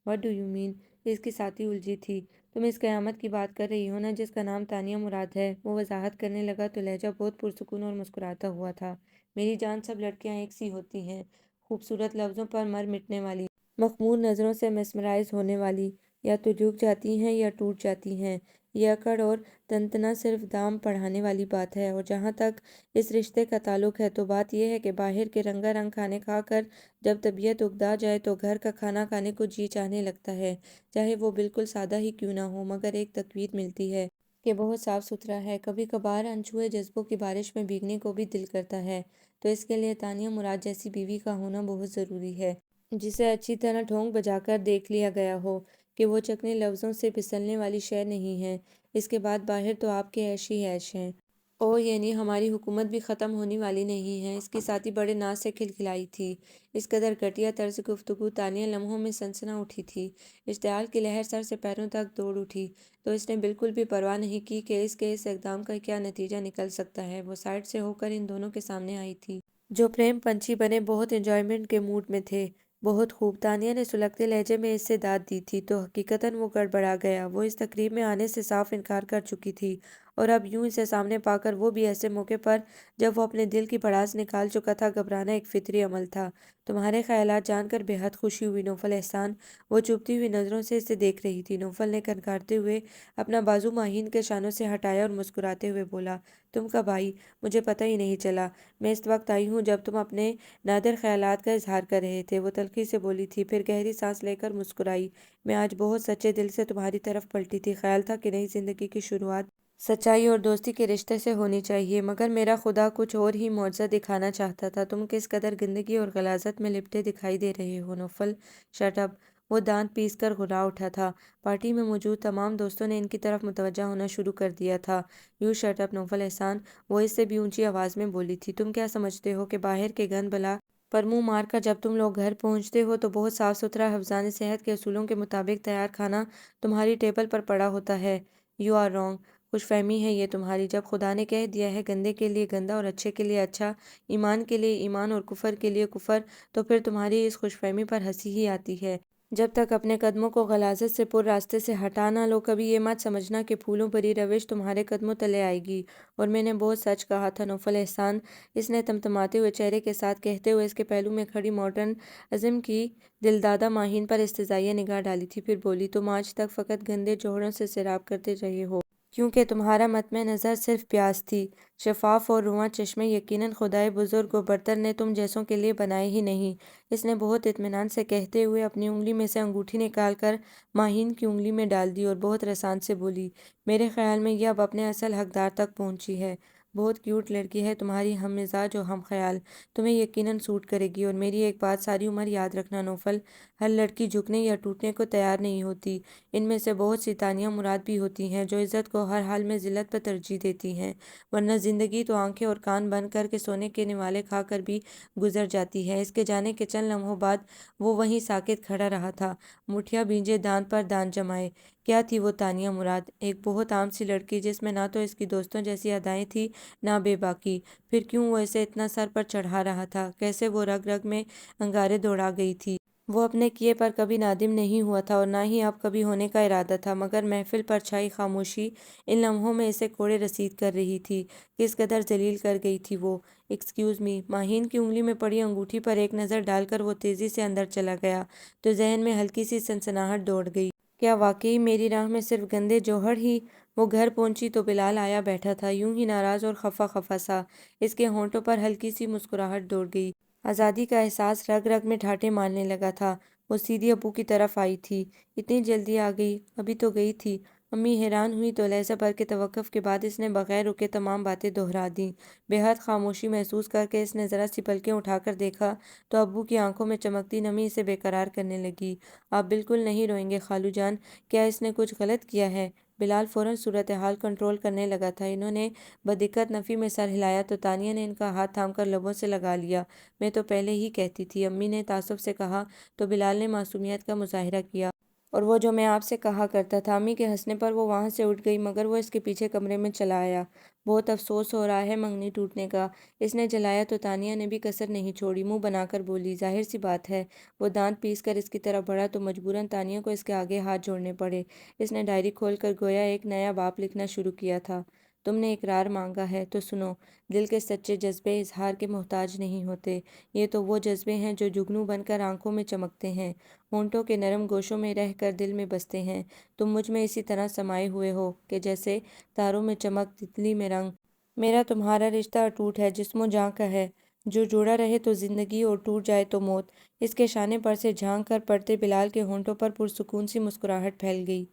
"What do you mean?" اس کی ساتھی الجھی تھی۔ "تم اس قیامت کی بات کر رہی ہو نا جس کا نام تانیہ مراد ہے؟ وہ وضاحت کرنے لگا تو لہجہ بہت پرسکون اور مسکراتا ہوا تھا۔ "میری جان، سب لڑکیاں ایک سی ہوتی ہیں، خوبصورت لفظوں پر مر مٹنے والی، مخمور نظروں سے میسمرائز ہونے والی، یا تو جھک جاتی ہیں یا ٹوٹ جاتی ہیں۔ یہ اکڑ اور تنتنا صرف دام بڑھانے والی بات ہے، اور جہاں تک اس رشتے کا تعلق ہے تو بات یہ ہے کہ باہر کے رنگا رنگ کھانے کھا کر جب طبیعت اگتا جائے تو گھر کا کھانا کھانے کو جی چاہنے لگتا ہے، چاہے وہ بالکل سادہ ہی کیوں نہ ہو، مگر ایک تقویت ملتی ہے کہ بہت صاف ستھرا ہے۔ کبھی کبھار انچھوئے جذبوں کی بارش میں بھیگنے کو بھی دل کرتا ہے، تو اس کے لیے تانیہ مراد جیسی بیوی کا ہونا بہت ضروری ہے، جسے اچھی طرح ڈھونگ بجا کر دیکھ لیا گیا ہو کہ وہ چکنے لفظوں سے پھسلنے والی شے نہیں ہے۔ اس کے بعد باہر تو آپ کے عیش ہی عیش ہیں۔ اوہ، یعنی ہماری حکومت بھی ختم ہونے والی نہیں ہے؟ اس کی ساتھی بڑے ناز سے کھلکھلائی تھی۔ اس قدر گھٹیا طرز گفتگو تانیہ لمحوں میں سنسنا اٹھی تھی۔ اشتعال کی لہر سر سے پیروں تک دوڑ اٹھی، تو اس نے بالکل بھی پرواہ نہیں کی کہ اس کے اس اقدام کا کیا نتیجہ نکل سکتا ہے۔ وہ سائڈ سے ہو کر ان دونوں کے سامنے آئی تھی، جو پریم پنچھی بنے بہت انجوائمنٹ کے موڈ میں تھے۔ "بہت خوب!" تانیہ نے سلگتے لہجے میں اس سے داد دی تھی، تو حقیقتاً وہ گڑبڑا گیا۔ وہ اس تقریب میں آنے سے صاف انکار کر چکی تھی، اور اب یوں اسے سامنے پا کر، وہ بھی ایسے موقع پر جب وہ اپنے دل کی بھڑاس نکال چکا تھا، گھبرانا ایک فطری عمل تھا۔ "تمہارے خیالات جان کر بے حد خوشی ہوئی نوفل احسان." وہ چبھتی ہوئی نظروں سے اسے دیکھ رہی تھی۔ نوفل نے کھنکھاتے ہوئے اپنا بازو ماہین کے شانوں سے ہٹایا اور مسکراتے ہوئے بولا، "تم کب آئی؟ مجھے پتہ ہی نہیں چلا۔ میں اس وقت آئی ہوں جب تم اپنے نادر خیالات کا اظہار کر رہے تھے." وہ تلخی سے بولی تھی، پھر گہری سانس لے کر مسکرائی۔ "میں آج بہت سچے دل سے تمہاری طرف پلٹی تھی۔ خیال تھا کہ نئی زندگی کی شروعات سچائی اور دوستی کے رشتے سے ہونی چاہیے، مگر میرا خدا کچھ اور ہی معجزہ دکھانا چاہتا تھا۔ تم کس قدر گندگی اور غلاظت میں لپٹے دکھائی دے رہے ہو نوفل۔ Shut up!" وہ دانت پیس کر گھرا اٹھا تھا۔ پارٹی میں موجود تمام دوستوں نے ان کی طرف متوجہ ہونا شروع کر دیا تھا۔ "یو شٹ اپ نوفل احسان!" وہ اس سے بھی اونچی آواز میں بولی تھی۔ "تم کیا سمجھتے ہو کہ باہر کے گند بلا پر منہ مار کر جب تم لوگ گھر پہنچتے ہو تو بہت صاف ستھرا حفظان صحت کے اصولوں کے مطابق تیار کھانا تمہاری ٹیبل پر پڑا ہوتا ہے؟ You are wrong! خوش فہمی ہے یہ تمہاری۔ جب خدا نے کہہ دیا ہے گندے کے لیے گندا اور اچھے کے لیے اچھا، ایمان کے لیے ایمان اور کفر کے لیے کفر، تو پھر تمہاری اس خوش فہمی پر ہنسی ہی آتی ہے۔ جب تک اپنے قدموں کو غلاظت سے پر راستے سے ہٹا نہ لو، کبھی یہ مت سمجھنا کہ پھولوں بھری روش تمہارے قدموں تلے آئے گی۔ اور میں نے بہت سچ کہا تھا نوفل احسان!" اس نے تمتماتے ہوئے چہرے کے ساتھ کہتے ہوئے اس کے پہلو میں کھڑی ماڈرن ازم کی دلدادہ ماہین پر استہزائیہ نگاہ ڈالی تھی، پھر بولی، "تم آج تک فقط گندے جوہروں سے سیراب کرتے رہے ہو، کیونکہ تمہارا مطمع نظر صرف پیاس تھی۔ شفاف اور رواں چشمے یقیناً خدائے بزرگ و برتر نے تم جیسوں کے لیے بنائے ہی نہیں۔" اس نے بہت اطمینان سے کہتے ہوئے اپنی انگلی میں سے انگوٹھی نکال کر ماہین کی انگلی میں ڈال دی، اور بہت رسان سے بولی، "میرے خیال میں یہ اب اپنے اصل حقدار تک پہنچی ہے۔ بہت کیوٹ لڑکی ہے تمہاری، ہم مزاج و ہم خیال، تمہیں یقیناً سوٹ کرے گی۔ اور میری ایک بات ساری عمر یاد رکھنا نوفل، ہر لڑکی جھکنے یا ٹوٹنے کو تیار نہیں ہوتی۔ ان میں سے بہت سی تانیہ مراد بھی ہوتی ہیں جو عزت کو ہر حال میں ذلت پر ترجیح دیتی ہیں، ورنہ زندگی تو آنکھیں اور کان بند کر کے سونے کے نوالے کھا کر بھی گزر جاتی ہے۔ اس کے جانے کے چند لمحوں بعد وہ وہیں ساکت کھڑا رہا تھا، مٹھیاں بھینجے دانت پر دانت جمائے۔ کیا تھی وہ تانیہ مراد؟ ایک بہت عام سی لڑکی جس میں نہ تو اس کی دوستوں جیسی ادائیں تھیں نہ بے باکی۔ پھر کیوں وہ اسے اتنا سر پر چڑھا رہا تھا؟ کیسے وہ رگ رگ میں انگارے دوڑا گئی تھی؟ وہ اپنے کیے پر کبھی نادم نہیں ہوا تھا، اور نہ ہی اب کبھی ہونے کا ارادہ تھا، مگر محفل پر چھائی خاموشی ان لمحوں میں اسے کوڑے رسید کر رہی تھی۔ کس قدر ذلیل کر گئی تھی وہ! "Excuse me!" ماہین کی انگلی میں پڑی انگوٹھی پر ایک نظر ڈال کر وہ تیزی سے اندر چلا گیا، تو ذہن میں ہلکی سی سنسناہٹ دوڑ گئی۔ کیا واقعی میری راہ میں صرف گندے جوہر ہی؟ وہ گھر پہنچی تو بلال آیا بیٹھا تھا، یوں ہی ناراض اور خفا خفا سا۔ اس کے ہونٹوں پر ہلکی سی مسکراہٹ دوڑ گئی۔ آزادی کا احساس رگ رگ میں ٹھاٹھیں مارنے لگا تھا۔ وہ سیدھی ابو کی طرف آئی تھی۔ "اتنی جلدی آ گئی؟ ابھی تو گئی تھی۔" امی حیران ہوئی تو لحظہ بھر کے توقف کے بعد اس نے بغیر رکے تمام باتیں دہرا دیں۔ بے حد خاموشی محسوس کر کے اس نے ذرا سی پلکیں اٹھا کر دیکھا تو ابو کی آنکھوں میں چمکتی نمی اسے بے قرار کرنے لگی۔ "آپ بالکل نہیں روئیں گے خالو جان؟ کیا اس نے کچھ غلط کیا ہے؟" بلال فوراً صورتحال کنٹرول کرنے لگا تھا۔ انہوں نے بدقت نفی میں سر ہلایا تو تانیہ نے ان کا ہاتھ تھام کر لبوں سے لگا لیا۔ میں تو پہلے ہی کہتی تھی، امی نے تعصب سے کہا تو بلال نے معصومیت کا مظاہرہ کیا۔ اور وہ جو میں آپ سے کہا کرتا تھا۔ امی کے ہنسنے پر وہ وہاں سے اٹھ گئی مگر وہ اس کے پیچھے کمرے میں چلا آیا۔ بہت افسوس ہو رہا ہے منگنی ٹوٹنے کا، اس نے جلایا تو تانیہ نے بھی کسر نہیں چھوڑی، منہ بنا کر بولی، ظاہر سی بات ہے۔ وہ دانت پیس کر اس کی طرف بڑھا تو مجبوراً تانیہ کو اس کے آگے ہاتھ جوڑنے پڑے۔ اس نے ڈائری کھول کر گویا ایک نیا باب لکھنا شروع کیا تھا۔ تم نے اقرار مانگا ہے تو سنو، دل کے سچے جذبے اظہار کے محتاج نہیں ہوتے۔ یہ تو وہ جذبے ہیں جو جگنو بن کر آنکھوں میں چمکتے ہیں، ہونٹوں کے نرم گوشوں میں رہ کر دل میں بستے ہیں۔ تم مجھ میں اسی طرح سمائے ہوئے ہو کہ جیسے تاروں میں چمک، تتلی میں رنگ۔ میرا تمہارا رشتہ اٹوٹ ہے، جسم و جاں کا ہے، جو جڑا رہے تو زندگی اور ٹوٹ جائے تو موت۔ اس کے شانے پر سے جھانک کر پڑھتے بلال کے ہونٹوں پر پرسکون سی مسکراہٹ پھیل گئی۔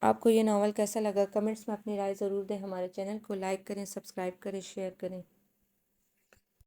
آپ کو یہ ناول کیسا لگا؟ کمنٹس میں اپنی رائے ضرور دیں۔ ہمارے چینل کو لائک کریں، سبسکرائب کریں، شیئر کریں۔